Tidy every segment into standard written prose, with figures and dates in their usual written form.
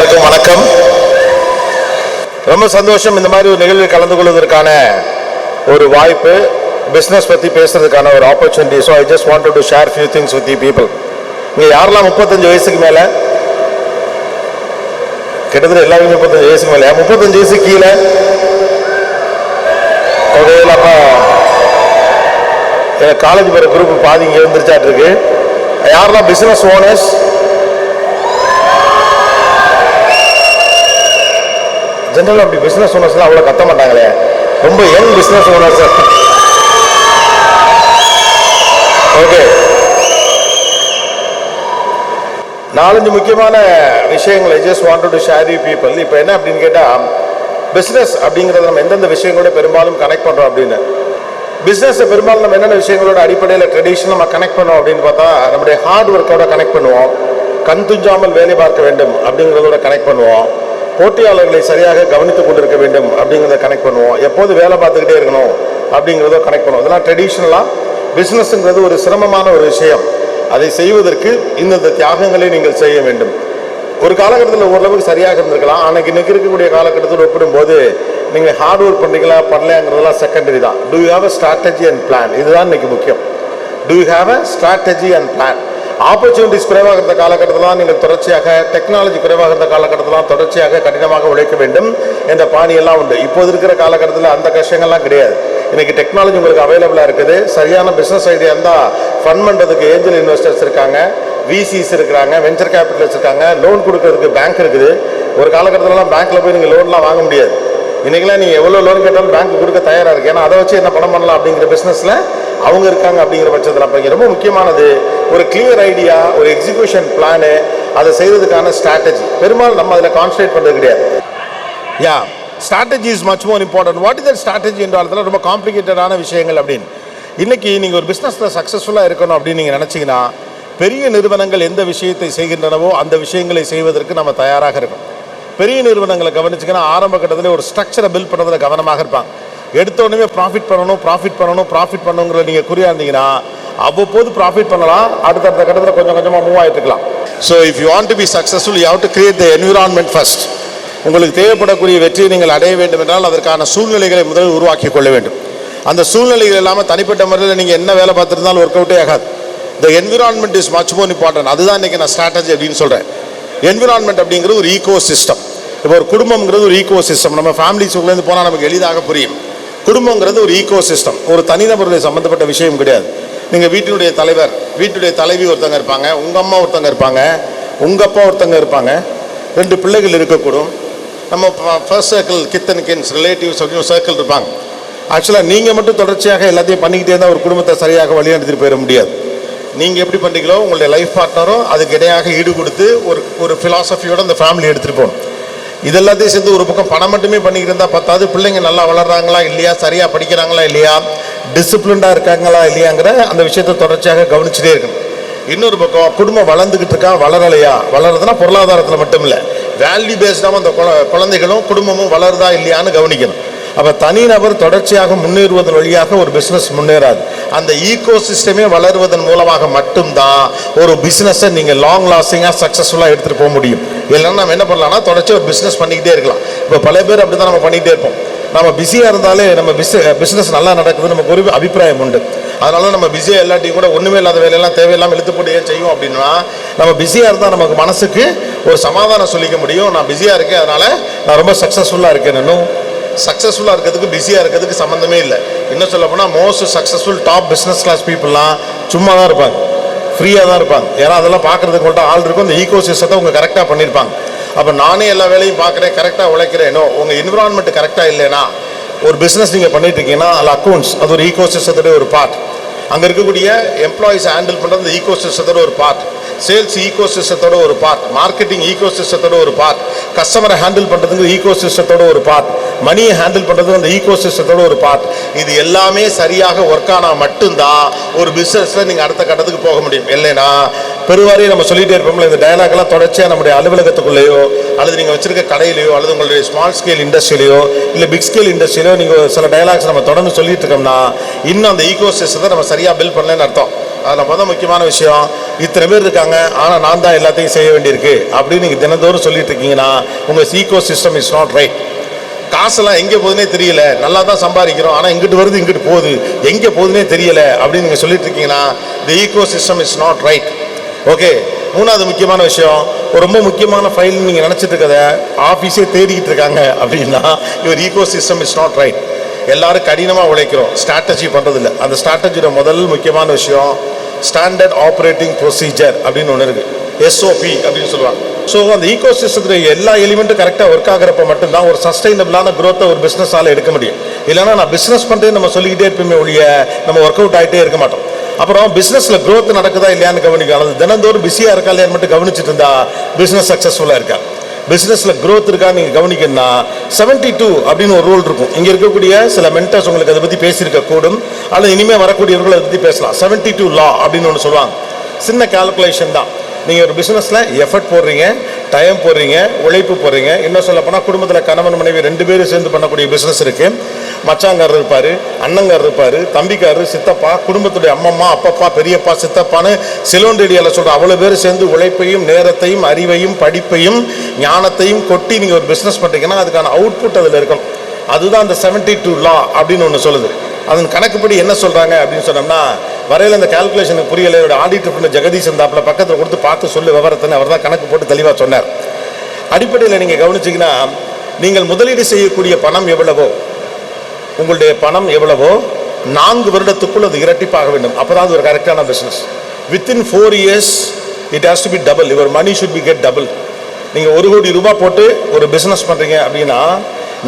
எல்லாருக்கும் வணக்கம். ரொம்ப சந்தோஷம் இந்த மாதிரி ஒரு நிகழ்வில் கலந்து கொள்வதற்கான ஒரு வாய்ப்பு, பிசினஸ் பத்தி பேசுறதுக்கான ஒரு opportunity. So I just wanted to share few things with you people. இங்கே யாரெல்லாம் 35 வயசுக்கு மேலே, கிட்டத்தட்ட எல்லாருமே 35 வயசுக்கு மேலே, 35 வயசு கீழே அப்போ எனக்கு காலேஜ் போகிற குரூப் பாதி இங்கே வந்துருச்சாட்டு இருக்கு. யாரெல்லாம் பிஸ்னஸ் ஓனர்ஸ், ஜென்ரலாக அப்படி பிஸ்னஸ் ஓனர்ஸ்லாம் அவ்வளோ கத்த மாட்டாங்களே, ரொம்ப யங் பிஸ்னஸ் ஓனர்ஸ். ஓகே, 4-5 முக்கியமான விஷயங்களை just wanted to share you people. இப்போ என்ன அப்படின்னு கேட்டால், பிஸ்னஸ் அப்படிங்கிறத நம்ம எந்தெந்த விஷயங்களோட பெரும்பாலும் கனெக்ட் பண்ணுறோம் அப்படின்னு. பிஸ்னஸை பெரும்பாலும் நம்ம என்னென்ன விஷயங்களோட அடிப்படையில் ட்ரெடிஷன் நம்ம கனெக்ட் பண்ணுவோம் அப்படின்னு பார்த்தா, நம்முடைய ஹார்ட் ஒர்க்கோட கனெக்ட் பண்ணுவோம், கண் துஞ்சாமல் வேலை பார்க்க வேண்டும் அப்படிங்கிறதோட கனெக்ட் பண்ணுவோம், போட்டியாளர்களை சரியாக கவனித்துக் கொண்டிருக்க வேண்டும் அப்படிங்கிறத கனெக்ட் பண்ணுவோம், எப்போது வேலை பார்த்துக்கிட்டே இருக்கணும் அப்படிங்கிறத கனெக்ட் பண்ணுவோம். இதெல்லாம் ட்ரெடிஷ்னலாக பிஸ்னஸ்ங்கிறது ஒரு சிரமமான ஒரு விஷயம். அதை செய்வதற்கு இந்த தியாகங்களை நீங்கள் செய்ய வேண்டும். ஒரு காலகட்டத்தில் ஓரளவுக்கு சரியாக இருந்திருக்கலாம், ஆனால் இன்னைக்கு இருக்கக்கூடிய காலகட்டத்தில் ஒப்பிடும்போது நீங்கள் ஹார்ட் ஒர்க் பண்ணுறீங்களா பண்ணலைங்கிறதெல்லாம் செகண்டரி தான். Do you have a strategy and plan? இதுதான் இன்னைக்கு முக்கியம். Do you have a strategy and plan? Opportunities குறைவாக இருந்த காலகட்டத்தில் நீங்கள் தொடர்ச்சியாக, டெக்னாலஜி குறைவாக இருந்த காலகட்டத்தில் தொடர்ச்சியாக கடினமாக உழைக்க வேண்டும் என்ற பாணியெல்லாம் உண்டு. இப்போது இருக்கிற காலகட்டத்தில் அந்த கஷ்டங்கள்லாம் கிடையாது. இன்றைக்கி டெக்னாலஜி உங்களுக்கு அவைலபிளாக இருக்குது. சரியான பிஸ்னஸ் ஐடியா இருந்தால் ஃபண்ட் பண்ணுறதுக்கு ஏஞ்சல் இன்வெஸ்டர்ஸ் இருக்காங்க, விசிஸ் இருக்கிறாங்க, வெஞ்சர் கேபிட்டல்ஸ் இருக்காங்க, லோன் கொடுக்கறதுக்கு பேங்க் இருக்குது. ஒரு காலகட்டத்திலலாம் பேங்க்கில் போய் நீங்கள் லோன்லாம் வாங்க முடியாது. இன்றைக்கெல்லாம் நீங்கள் எவ்வளோ லோன் கேட்டாலும் பேங்க் கொடுக்க தயாராக இருக்குது. ஏன்னா அதை வச்சு என்ன பணம் பண்ணலாம் அப்படிங்கிற பிஸ்னஸில் அவங்க இருக்காங்க. அப்படிங்கிற பட்சத்தில் அப்போ இங்கே ரொம்ப முக்கியமானது ஒரு கிளியர் ஐடியா, ஒரு எக்ஸிக்யூஷன் பிளானு, அதை செய்வதற்கான ஸ்ட்ராட்டஜி. பெரும்பாலும் நம்ம அதில் கான்சன்ட்ரேட் பண்ணுறது கிடையாது. Yeah, strategy is much more important. What is that strategy என்றால் ரொம்ப காம்ப்ளிகேட்டடான விஷயங்கள் அப்படின்னு. இன்றைக்கி நீங்கள் ஒரு பிஸ்னஸில் சக்ஸஸ்ஃபுல்லாக இருக்கணும் அப்படின்னு நீங்கள் நினச்சிங்கன்னா, பெரிய நிறுவனங்கள் எந்த விஷயத்தை செய்கின்றனவோ அந்த விஷயங்களை செய்வதற்கு நம்ம தயாராக இருக்கணும். பெரிய நிறுவனங்களை கவனிச்சிங்கன்னா ஆரம்ப கட்டத்தில் ஒரு ஸ்ட்ரக்சரை பில்ட் பண்ணுறதுல கவனமாக இருப்பாங்க. எடுத்தோடனே ப்ராஃபிட் பண்ணணுங்கிற நீங்கள் குறியாக இருந்தீங்கன்னா அவ்வப்போது ப்ராஃபிட் பண்ணலாம், அடுத்தடுத்த கட்டத்தில் கொஞ்சம் கொஞ்சமாக மூவ் ஆகிட்டு இருக்கலாம். So if you want to be successful, you have to create the environment first. உங்களுக்கு தேவைப்படக்கூடிய வெற்றியை நீங்கள் அடைய வேண்டும் என்றால் அதற்கான சூழ்நிலைகளை முதலில் உருவாக்கி கொள்ள வேண்டும். அந்த சூழ்நிலைகள் இல்லாமல் தனிப்பட்ட முறையில் நீங்கள் என்ன வேலை பார்த்துருந்தாலும் ஒர்க் அவுட்டே ஆகாது. The environment is much more important. அதுதான் இன்றைக்கி நான் ஸ்ட்ராட்டஜி அப்படின்னு சொல்கிறேன். என்விரான்மெண்ட் அப்படிங்கிறது ஒரு ஈகோ சிஸ்டம். இப்போ ஒரு குடும்பங்கிறது ஒரு ஈகோ சிஸ்டம். நம்ம ஃபேமிலிஸுக்குள்ளேருந்து போனால் நமக்கு எளிதாக புரியும். குடும்பங்கிறது ஒரு ஈகோ சிஸ்டம், ஒரு தனிநபருடைய சம்மந்தப்பட்ட விஷயம் கிடையாது. நீங்கள் வீட்டினுடைய தலைவர், வீட்டுடைய தலைவி ஒருத்தங்க இருப்பாங்க, உங்கள் அம்மா ஒருத்தங்க இருப்பாங்க, உங்கள் அப்பா ஒருத்தங்க இருப்பாங்க, 2 பிள்ளைகள் இருக்கக்கூடும். நம்ம ஃபர்ஸ்ட் சர்க்கிள், கித் அண்ட் கின்ஸ், ரிலேட்டிவ்ஸ் அப்படின்னு ஒரு சர்க்கிள் இருப்பாங்க. ஆக்சுவலாக நீங்கள் மட்டும் தொடர்ச்சியாக எல்லாத்தையும் பண்ணிக்கிட்டே இருந்தால் ஒரு குடும்பத்தை சரியாக வழிநடத்திட்டு போயிட முடியாது. நீங்கள் எப்படி பண்ணுறீங்களோ உங்களுடைய லைஃப் பார்ட்னரும் அதுக்கு இடையாக ஈடு கொடுத்து ஒரு ஃபிலாசபியோட அந்த ஃபேமிலி எடுத்துகிட்டு போகணும். இதெல்லாத்தையும் சேர்ந்து ஒரு பக்கம் பணம் மட்டுமே பண்ணிக்கிட்டு இருந்தால் பத்தாது. பிள்ளைங்க நல்லா வளர்கிறாங்களா இல்லையா, சரியாக படிக்கிறாங்களா இல்லையா, டிசிப்ளின்டாக இருக்காங்களா இல்லையாங்கிற அந்த விஷயத்தை தொடர்ச்சியாக கவனிச்சுட்டே இருக்கணும். இன்னொரு பக்கம் குடும்பம் வளர்ந்துக்கிட்டு இருக்கா வளரலையா, வளருதுன்னா பொருளாதாரத்தில் மட்டும் இல்லை, வேல்யூ பேஸ்டாக அந்த குழந்தைகளும் குடும்பமும் வளருதா இல்லையான்னு கவனிக்கணும். அப்போ தனிநபர் தொடர்ச்சியாக முன்னேறுவதன் வழியாக ஒரு பிஸ்னஸ் முன்னேறாது. அந்த ஈகோ சிஸ்டமே வளருவதன் மூலமாக மட்டும்தான் ஒரு பிஸ்னஸை நீங்கள் லாங் லாஸ்டிங்காக சக்ஸஸ்ஃபுல்லாக எடுத்துகிட்டு போக முடியும். இல்லைன்னா நம்ம என்ன பண்ணலாம்னா தொடர்ச்சி ஒரு பிஸ்னஸ் பண்ணிக்கிட்டே இருக்கலாம். இப்போ பல பேர் அப்படி தான் நம்ம பண்ணிகிட்டே இருப்போம். நம்ம பிஸியாக இருந்தாலே நம்ம பிஸ்னஸ் நல்லா நடக்குது நமக்கு ஒரு அபிப்பிராயம் உண்டு. அதனால நம்ம பிஸியாக எல்லாத்தையும் கூட ஒன்றுமே இல்லாத வேலையெல்லாம் தேவையில்லாமல் இழுத்து போட்டு ஏன் செய்யும் அப்படின்னா, நம்ம பிஸியாக இருந்தால் நமக்கு மனசுக்கு ஒரு சமாதானம் சொல்லிக்க முடியும். நான் பிஸியாக இருக்கேன், அதனால் நான் ரொம்ப சக்ஸஸ்ஃபுல்லாக இருக்கேன்னு. சக்ஸஸ்ஃபுல்லாக இருக்கிறதுக்கு பிஸியாக இருக்கிறதுக்கு சம்மந்தமே இல்லை. இன்னும் சொல்ல போனால் most successful top business class பீப்புளெலாம் சும்மா தான் இருப்பாங்க, ஃப்ரீயாக தான் இருப்பாங்க. ஏன்னா அதெல்லாம் பார்க்குறதுக்கு மட்டும் ஆள் இருக்கும். இந்த ஈகோ சிஸ்டத்தை அவங்க கரெக்டாக பண்ணியிருப்பாங்க. அப்போ நானே எல்லா வேலையும் பார்க்குறேன், கரெக்டாக உழைக்கிறேனோ, உங்கள் என்விரான்மெண்ட் கரெக்டாக இல்லைன்னா ஒரு பிஸ்னஸ் நீங்கள் பண்ணிட்டு இருக்கீங்கன்னா அதில் அக்கௌண்ட்ஸ் அது ஒரு ஈகோ சிஸ்டத்தோட ஒரு பார்ட். அங்கே இருக்கக்கூடிய எம்ப்ளாயிஸ் ஹேண்டில் பண்ணுறது இந்த ஈகோ சிஸ்டத்தோட ஒரு பார்ட், சேல்ஸ் ஈகோ சிஸ்டத்தோட ஒரு பார்ட், மார்க்கெட்டிங் ஈகோ சிஸ்டத்தோட ஒரு பார்ட், கஸ்டமரை ஹேண்டில் பண்ணுறதுக்கு ஈகோ சிஸ்டத்தோட ஒரு பார்ட், மணியை ஹேண்டில் பண்ணுறதுக்கு அந்த ஈகோ சிஸ்டத்தோட ஒரு பார்ட். இது எல்லாமே சரியாக ஒர்க் ஆனால் மட்டும்தான் ஒரு பிஸ்னஸில் நீங்கள் அடுத்த கட்டத்துக்கு போக முடியும். இல்லைன்னா பெருவாரியும் நம்ம சொல்லிகிட்டே இருப்போம்ல, இந்த டயலாக்லாம் தொடர்ச்சியாக நம்முடைய அலுவலகத்துக்குள்ளேயோ அல்லது நீங்கள் வச்சிருக்க கடையிலையோ அல்லது உங்களுடைய ஸ்மால் ஸ்கேல் இண்டஸ்ட்ரியிலையோ இல்லை பிக் ஸ்கேல் இண்டஸ்ட்ரியிலையோ நீங்கள் சில டயலாக்ஸ் நம்ம தொடர்ந்து சொல்லிட்டு இருக்கோம்னா இன்னும் அந்த ஈகோ சிஸ்டத்தை நம்ம சரியாக பில்ட் பண்ணலன்னு அர்த்தம். அதில் முக்கியமான விஷயம், இத்தனை பேர் இருக்காங்க ஆனால் நான் தான் எல்லாத்தையும் செய்ய வேண்டியிருக்கு அப்படின்னு நீங்கள் தினந்தோறும் சொல்லிட்டு இருக்கீங்கன்னா உங்கள் ecosystem is not right. காசெல்லாம் எங்கே போகுதுன்னே தெரியல, நல்லா தான் சம்பாதிக்கிறோம் ஆனால் இங்கிட்டு வருது இங்கிட்டு போகுது, எங்கே போகுதுன்னே தெரியல அப்படின்னு நீங்கள் சொல்லிட்டு இருக்கீங்கன்னா the ecosystem is not right. Okay, மூணாவது முக்கியமான விஷயம், ஒரு ரொம்ப முக்கியமான ஃபைல் நீங்கள் நினச்சிட்டு இருக்கத ஆஃபீஸே தேடிக்கிட்டு இருக்காங்க அப்படின்னா your ecosystem is not right. எல்லாரும் கடினமாக உழைக்கிறோம், ஸ்ட்ராட்டஜி பண்ணுறதில்ல. அந்த ஸ்ட்ராட்டஜியோட முதல் முக்கியமான விஷயம் ஸ்டாண்டர்ட் ஆப்ரேட்டிங் ப்ரொசீஜர் அப்படின்னு ஒன்று இருக்குது, எஸ்ஓபி அப்படின்னு சொல்லுவாங்க. ஸோ அந்த ஈகோ சிஸ்டத்தில் எல்லா எலிமெண்ட்டும் கரெக்டாக ஒர்க் ஆகிறப்ப மட்டும்தான் ஒரு சஸ்டைனபிளான க்ரோத்தை ஒரு பிஸ்னஸால் எடுக்க முடியும். இல்லைன்னா நான் பிஸ்னஸ் பண்ணுறேன்னு நம்ம சொல்லிக்கிட்டே இருப்போமே ஒழிய நம்ம ஒர்க் அவுட் ஆகிட்டே இருக்க மாட்டோம். அப்புறம் பிஸ்னஸில் க்ரோத் நடக்குதா இல்லையான்னு கவனிக்கணும். அது தினந்தோறும் பிஸியாக இருக்கா இல்லையான்னு மட்டும் கவனிச்சுட்டு இருந்தா பிஸ்னஸ் சக்ஸஸ்ஃபுல்லாக இருக்கா. பிஸ்னஸில் க்ரோத் இருக்கான்னு நீங்கள் கவனிக்கணும்னா 72 அப்படின்னு ஒரு ரூல் இருக்கும். இங்கே இருக்கக்கூடிய சில மென்டர்ஸ் உங்களுக்கு அதை பற்றி பேசியிருக்க கூடும், அல்லது இனிமேல் வரக்கூடியவர்கள் அதை பற்றி பேசலாம். 72 லா அப்படின்னு ஒன்று சொல்லுவாங்க. சின்ன கால்குலேஷன் தான். நீங்கள் ஒரு பிஸ்னஸில் எஃபர்ட் போடுறீங்க, டைம் போடுறீங்க, உழைப்பு போடுறீங்க. இன்னும் சொல்ல போனால் குடும்பத்தில் கணவன் மனைவி 2 பேரும் சேர்ந்து பண்ணக்கூடிய பிஸ்னஸ் இருக்குது. மச்சாங்காரர் இருப்பார், அண்ணங்காரர் இருப்பார், தம்பிக்காரர், சித்தப்பா, குடும்பத்துடைய அம்மம்மா, அப்பப்பா, பெரியப்பா, சித்தப்பான்னு செலோன் ரேடியோவில் சொல்கிற அவ்வளோ பேர் சேர்ந்து உழைப்பையும் நேரத்தையும் அறிவையும் படிப்பையும் ஞானத்தையும் கொட்டி நீங்கள் ஒரு பிஸ்னஸ் பண்ணுறீங்கன்னா அதுக்கான அவுட்புட் அதில் இருக்கணும். அதுதான் அந்த 72 லா அப்படின்னு ஒன்று சொல்லுது. அதன் கணக்குப்படி என்ன சொல்கிறாங்க அப்படின்னு சொன்னோம்னா, வரையில் அந்த கால்குலேஷனுக்கு புரியலை, ஆடிட்டர் பண்ண ஜெகதீஷ் இருந்தாப்பில் பக்கத்தில் கொடுத்து பார்த்து சொல்லு விவரத்தை அவர் தான் கணக்கு போட்டு தெளிவாக சொன்னார். அடிப்படையில் நீங்கள் கவனிச்சிங்கன்னா, நீங்கள் முதலீடு செய்யக்கூடிய பணம் எவ்வளவோ, உங்களுடைய பணம் எவ்வளவோ 4 வருடத்துக்குள் அது இரட்டிப்பாக வேண்டும். அப்போ தான் அது ஒரு கரெக்டான business. Within 4 years it has to be double. Your money should be get double. நீங்கள் 1 கோடி ரூபாய் போட்டு ஒரு பிஸ்னஸ் பண்ணுறீங்க அப்படின்னா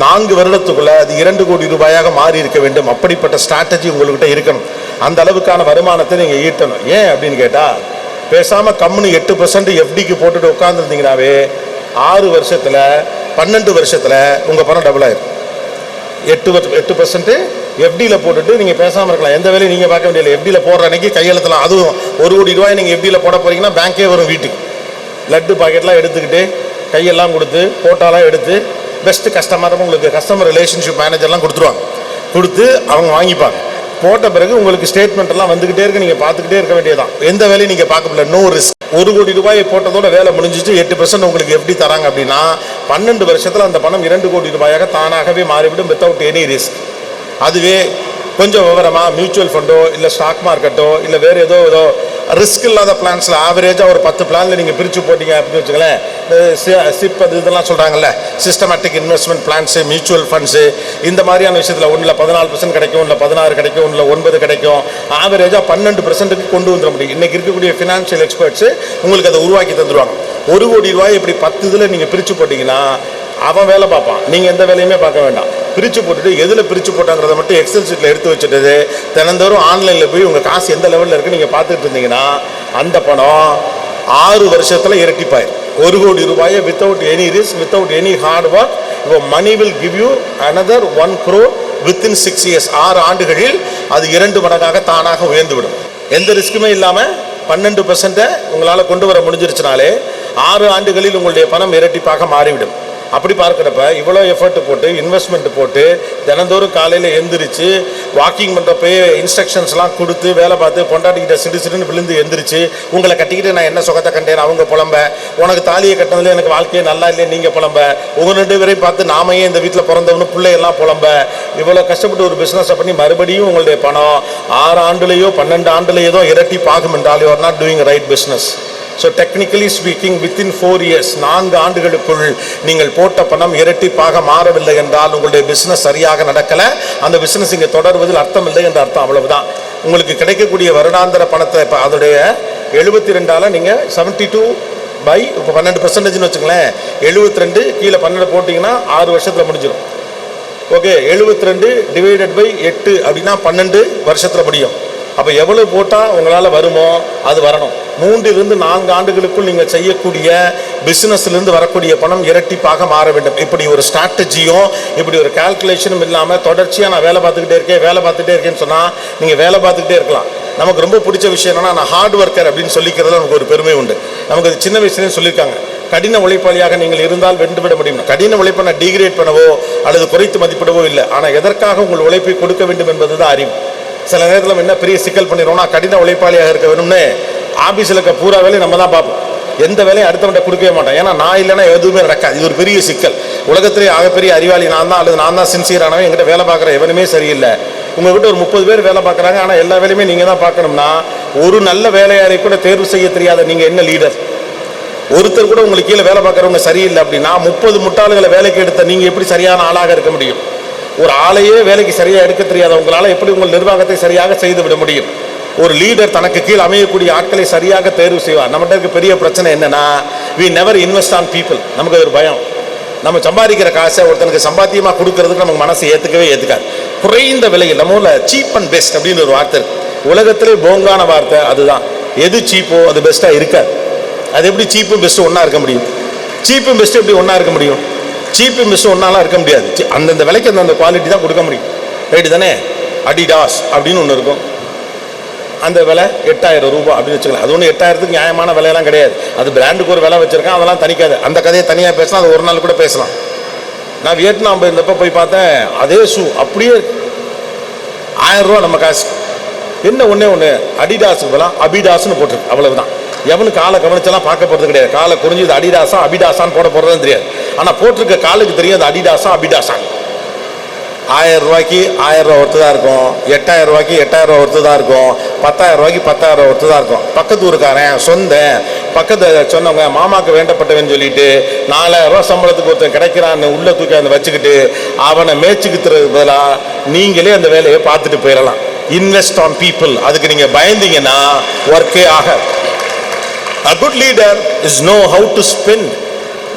4 வருடத்துக்குள்ள அது 2 கோடி ரூபாயாக மாறி இருக்க வேண்டும். அப்படிப்பட்ட ஸ்ட்ராட்டஜி உங்கள்கிட்ட இருக்கணும். அந்த அளவுக்கான வருமானத்தை நீங்கள் ஈட்டணும். ஏன் அப்படின்னு கேட்டால், பேசாமல் கம்முன்னு 8% எஃப்டிக்கு போட்டுட்டு உட்காந்துருந்தீங்கன்னாவே 6 வருஷத்தில் 12 வருஷத்தில் உங்கள் பணம் டபுள் ஆயிடும். 8% எஃப்டியில் போட்டுட்டு நீங்கள் பேசாமல் இருக்கலாம். எந்த வேலையும் நீங்கள் பார்க்க வேண்டியதில்லை. எஃப்டியில் போடுற அன்னைக்கு கையெழுத்தலாம். அதுவும் 1 கோடி ரூபாய் நீங்கள் எஃப்டியில் போட போகிறீங்கன்னா பேங்கே வரும் வீட்டுக்கு. லட்டு பாக்கெட்லாம் எடுத்துக்கிட்டு கையெல்லாம் கொடுத்து போட்டாலாம் எடுத்து பெஸ்ட்டு கஸ்டமர், உங்களுக்கு கஸ்டமர் ரிலேஷன்ஷிப் மேனேஜர்லாம் கொடுத்துருவாங்க. கொடுத்து அவங்க வாங்கிப்பாங்க. போட்ட பிறகு உங்களுக்கு ஸ்டேட்மெண்ட் எல்லாம் வந்துக்கிட்டே இருக்கு, நீங்கள் பார்த்துக்கிட்டே இருக்க வேண்டியதான். எந்த வேலையும் நீங்கள் பார்க்க முடியல, நோ ரிஸ்க். 1 கோடி ரூபாய் போட்டதோட வேலை முடிஞ்சிச்சு. 8% உங்களுக்கு எப்படி தராங்க அப்படின்னா 12 வருஷத்தில் அந்த பணம் 2 கோடி ரூபாயாக தானாகவே மாறிவிடும் வித்தவுட் எனி ரிஸ்க். அதுவே கொஞ்சம் விவரமாக மியூச்சுவல் ஃபண்டோ இல்லை ஸ்டாக் மார்க்கெட்டோ இல்லை வேறு ஏதோ ரிஸ்க் இல்லாத பிளான்ஸில் ஆவரேஜாக ஒரு 10 பிளானில் நீங்கள் பிரித்து போட்டிங்க அப்படின்னு வச்சுங்களேன், சிப் அது இதெல்லாம் சொல்கிறாங்கல்ல, systematic investment plants, mutual funds, இந்த மாதிரியான விஷயத்தில் ஒன்றில் 14% கிடைக்கும், இல்லை 16 கிடைக்கும், இல்லை 9 கிடைக்கும். ஆவரேஜாக 12%க்கு கொண்டு வந்துட முடியும். இன்றைக்கி இருக்கக்கூடிய ஃபினான்ஷியல் எக்ஸ்பர்ட்ஸு உங்களுக்கு அதை உருவாக்கி தந்துடுவாங்க. 1 கோடி ரூபாய் இப்படி 10 இதில் நீங்கள் பிரித்து போட்டிங்கன்னா அவன் வேலை பார்ப்பான், நீங்கள் எந்த வேலையுமே பார்க்க வேண்டாம். பிரித்து போட்டுட்டு எதில் பிரித்து போட்டாங்கிறத மட்டும் எக்ஸல் ஷீட்டில் எடுத்து வச்சுட்டு தினந்தோறும் ஆன்லைனில் போய் உங்கள் காசு எந்த லெவலில் இருக்குது நீங்கள் பார்த்துட்டு இருந்தீங்கன்னா அந்த பணம் 6 வருஷத்தில் இரட்டிப்பாயிரும். 1 கோடி ரூபாயை without any risk, without any hard work, your money will give you another 1 crore within 6 years. 6 ஆண்டுகளில் அது 2 மடங்காக தானாக உயர்ந்துவிடும். எந்த ரிஸ்க்குமே இல்லாமல் 12% உங்களால் கொண்டு வர முடிஞ்சிருச்சுனாலே 6 ஆண்டுகளில் உங்களுடைய பணம் இரட்டிப்பாக மாறிவிடும். அப்படி பார்க்குறப்ப இவ்வளோ எஃபர்ட் போட்டு இன்வெஸ்ட்மெண்ட் போட்டு தினந்தோறும் காலையில் எந்திரிச்சு வாக்கிங் பண்ணுறப்ப இன்ஸ்ட்ரக்ஷன்ஸ்லாம் கொடுத்து வேலை பார்த்து பொண்டாட்டிக்கிட்ட சிடுன்னு விழுந்து எந்திரிச்சு உங்களை கட்டிக்கிட்டு நான் என்ன சுகத்தை கண்டேன் அவங்க புலம்ப, உனக்கு தாலியை கட்டினதுல எனக்கு வாழ்க்கையே நல்லா இல்லையே நீங்கள் புலம்ப, உங்கள் 2 பேரையும் பார்த்து நாமையே இந்த வீட்டில் பிறந்தவனு பிள்ளையெல்லாம் புலம்ப, இவ்வளோ கஷ்டப்பட்டு ஒரு பிஸ்னஸை பண்ணி மறுபடியும் உங்களுடைய பணம் 6 ஆண்டுலேயோ 12 ஆண்டுலேயோ ஏதோ இரட்டிப்பாகும் என்றால் you are not doing right business. So technically speaking within 4 years 4 ஆண்டுகளுக்குள் நீங்கள் போட்ட பணம் இரட்டிப்பாக மாறவில்லை என்றால் உங்களுடைய பிஸ்னஸ் சரியாக நடக்கலை, அந்த பிஸ்னஸ் இங்கே தொடர்வதில் அர்த்தம் இல்லை என்ற அர்த்தம். அவ்வளவுதான். உங்களுக்கு கிடைக்கக்கூடிய வருடாந்திர பணத்தை இப்போ அதோடைய 72ஆல் நீங்கள் 72 by இப்போ 12% வச்சுங்களேன், 72 கீழே 12 போட்டிங்கன்னா 6 வருஷத்தில் முடிஞ்சிடும். ஓகே, 72 டிவைடட் பை 8 அப்படின்னா 12 வருஷத்தில் முடியும். அப்போ எவ்வளவு போட்டால் உங்களால் வருமோ அது வரணும். 3 to 4 ஆண்டுகளுக்குள் நீங்கள் செய்யக்கூடிய பிஸ்னஸ்லேருந்து வரக்கூடிய பணம் இரட்டிப்பாக மாற வேண்டும். இப்படி ஒரு ஸ்ட்ராட்டஜியும் இப்படி ஒரு கால்குலேஷனும் இல்லாமல் தொடர்ச்சியாக நான் வேலை பார்த்துக்கிட்டே இருக்கேன்னு சொன்னால் நீங்கள் வேலை பார்த்துக்கிட்டே இருக்கலாம். நமக்கு ரொம்ப பிடிச்ச விஷயம் என்னன்னா, நான் ஹார்ட் ஒர்க்கர் அப்படின்னு சொல்லிக்கிறதுல நமக்கு ஒரு பெருமை உண்டு. நமக்கு அது சின்ன வயசுலேயும் சொல்லியிருக்காங்க, கடின உழைப்பாளியாக நீங்கள் இருந்தால் வென்றுவிட முடியும். கடின உழைப்பை நான் டிகிரேட் பண்ணவோ அல்லது குறைத்து மதிப்பிடவோ இல்லை, ஆனால் எதற்காக உங்கள் உழைப்பை கொடுக்க வேண்டும் என்பது தான் அறிவு. சில நேரத்தில் என்ன பெரிய சிக்கல் பண்ணிடுவோம்னா, கடின உழைப்பாளியாக இருக்க வேணும்னு ஆபீஸில் இருக்க பூரா வேலையை நம்ம தான் பார்ப்போம். எந்த வேலையும் அடுத்தவன்ட்ட கொடுக்கவே மாட்டோம். ஏன்னா நான் இல்லைன்னா எதுவுமே நடக்காது. இது ஒரு பெரிய சிக்கல். உலகத்திலே ஆகப்பெரிய அறிவாளி நான் தான், அல்லது நான் தான் சின்சியரானவன், எங்கிட்ட வேலை பார்க்குற எவனுமே சரியில்லை. உங்ககிட்ட ஒரு 30 பேர் வேலை பார்க்குறாங்க, ஆனால் எல்லா வேலையுமே நீங்கள் தான் பார்க்கணும்னா, ஒரு நல்ல வேலையாரை கூட தேர்வு செய்ய தெரியாத நீங்கள் என்ன லீடர்? ஒருத்தர் கூட உங்களுக்கு கீழே வேலை பார்க்குறவங்க சரியில்லை அப்படின்னா 30 முட்டாள்களை வேலைக்கு எடுத்த நீங்கள் எப்படி சரியான ஆளாக இருக்க முடியும்? ஒரு ஆளையே வேலைக்கு சரியாக எடுக்க தெரியாத உங்களால் எப்படி உங்கள் நிர்வாகத்தை சரியாக செய்து விட முடியும்? ஒரு லீடர் தனக்கு கீழ் அமையக்கூடிய ஆட்களை சரியாக தேர்வு செய்வார். நம்மகிட்ட இருக்க பெரிய பிரச்சனை என்னன்னா, we never invest on people. நமக்கு ஒரு பயம். நம்ம சம்பாதிக்கிற காசை ஒருத்தனுக்கு சம்பாத்தியமாக கொடுக்கறதுக்கு நமக்கு மனசு ஏற்றுக்காது. குறைந்த விலையில் நம்ம ஊரில் சீப் அண்ட் பெஸ்ட் அப்படின்னு ஒரு வார்த்தை இருக்கு. உலகத்திலே போங்கான வார்த்தை அதுதான். எது சீப்போ அது பெஸ்ட்டாக இருக்காது. அது எப்படி சீப்பும் பெஸ்ட்டும் ஒன்றா இருக்க முடியும்? சீப்பும் பெஸ்ட்டும் எப்படி ஒன்றா இருக்க முடியும்? சீப்பும் பெஸ்ட்டும் ஒன்றாலாம் இருக்க முடியாது. அந்தந்த விலைக்கு அந்தந்த குவாலிட்டி தான் கொடுக்க முடியும். ரைட்டு தானே? அடிடாஸ் அப்படின்னு ஒன்று இருக்கும், அந்த விலை 8000 ரூபாய் அப்படின்னு வச்சுக்கலாம். அது ஒன்று 8000க்கு நியாயமான விலையெல்லாம் கிடையாது. அது பிராண்டுக்கு ஒரு விலை வச்சிருக்கேன், அதெல்லாம் தனிக்காது. அந்த கதையை தனியாக பேசலாம், அது ஒரு நாள் கூட பேசலாம். நான் வியட்நாம் போயிருந்தப்போ போய் பார்த்தேன், அதே ஷூ அப்படியே 1000 ரூபா நம்ம காசு. என்ன ஒன்று அடிடாஸுக்கு போகலாம், அபிடாஸ்ன்னு போட்டிருக்கு, அவ்வளவுதான். எவனு காலை கவனிச்செல்லாம் பார்க்க போகிறது கிடையாது. காலை குறிஞ்சி இது அடிடாஸா அபிடாஸான்னு போட போகிறதுன்னு தெரியாது. ஆனால் போட்டிருக்க காலுக்கு தெரியும் அது அடிடாஸா அபிடாஸான். 1000 ரூபாய்க்கு 1000 ரூபா ஒருத்து தான் இருக்கும், 8000 ரூபாய்க்கு 8000 ரூபா ஒருத்து தான் இருக்கும், 10000 ரூபாய்க்கு 10000 ரூபா ஒருத்து தான் இருக்கும். பக்கத்து ஊருக்காரன் சொந்த பக்கத்து சொன்னவங்க மாமாவுக்கு வேண்டப்பட்டவன்னு சொல்லிட்டு 4000 ரூபா சம்பளத்துக்கு ஒருத்தன் கிடைக்கிறான்னு உள்ள தூக்கி அந்த வச்சுக்கிட்டு அவனை மேய்ச்சிக்கிட்டுறதுக்கு பதிலாக நீங்களே அந்த வேலையை பார்த்துட்டு போயிடலாம். Invest on people. அதுக்கு நீங்கள் பயந்தீங்கன்னா ஒர்க்கே ஆக. A good leader is know how to spend.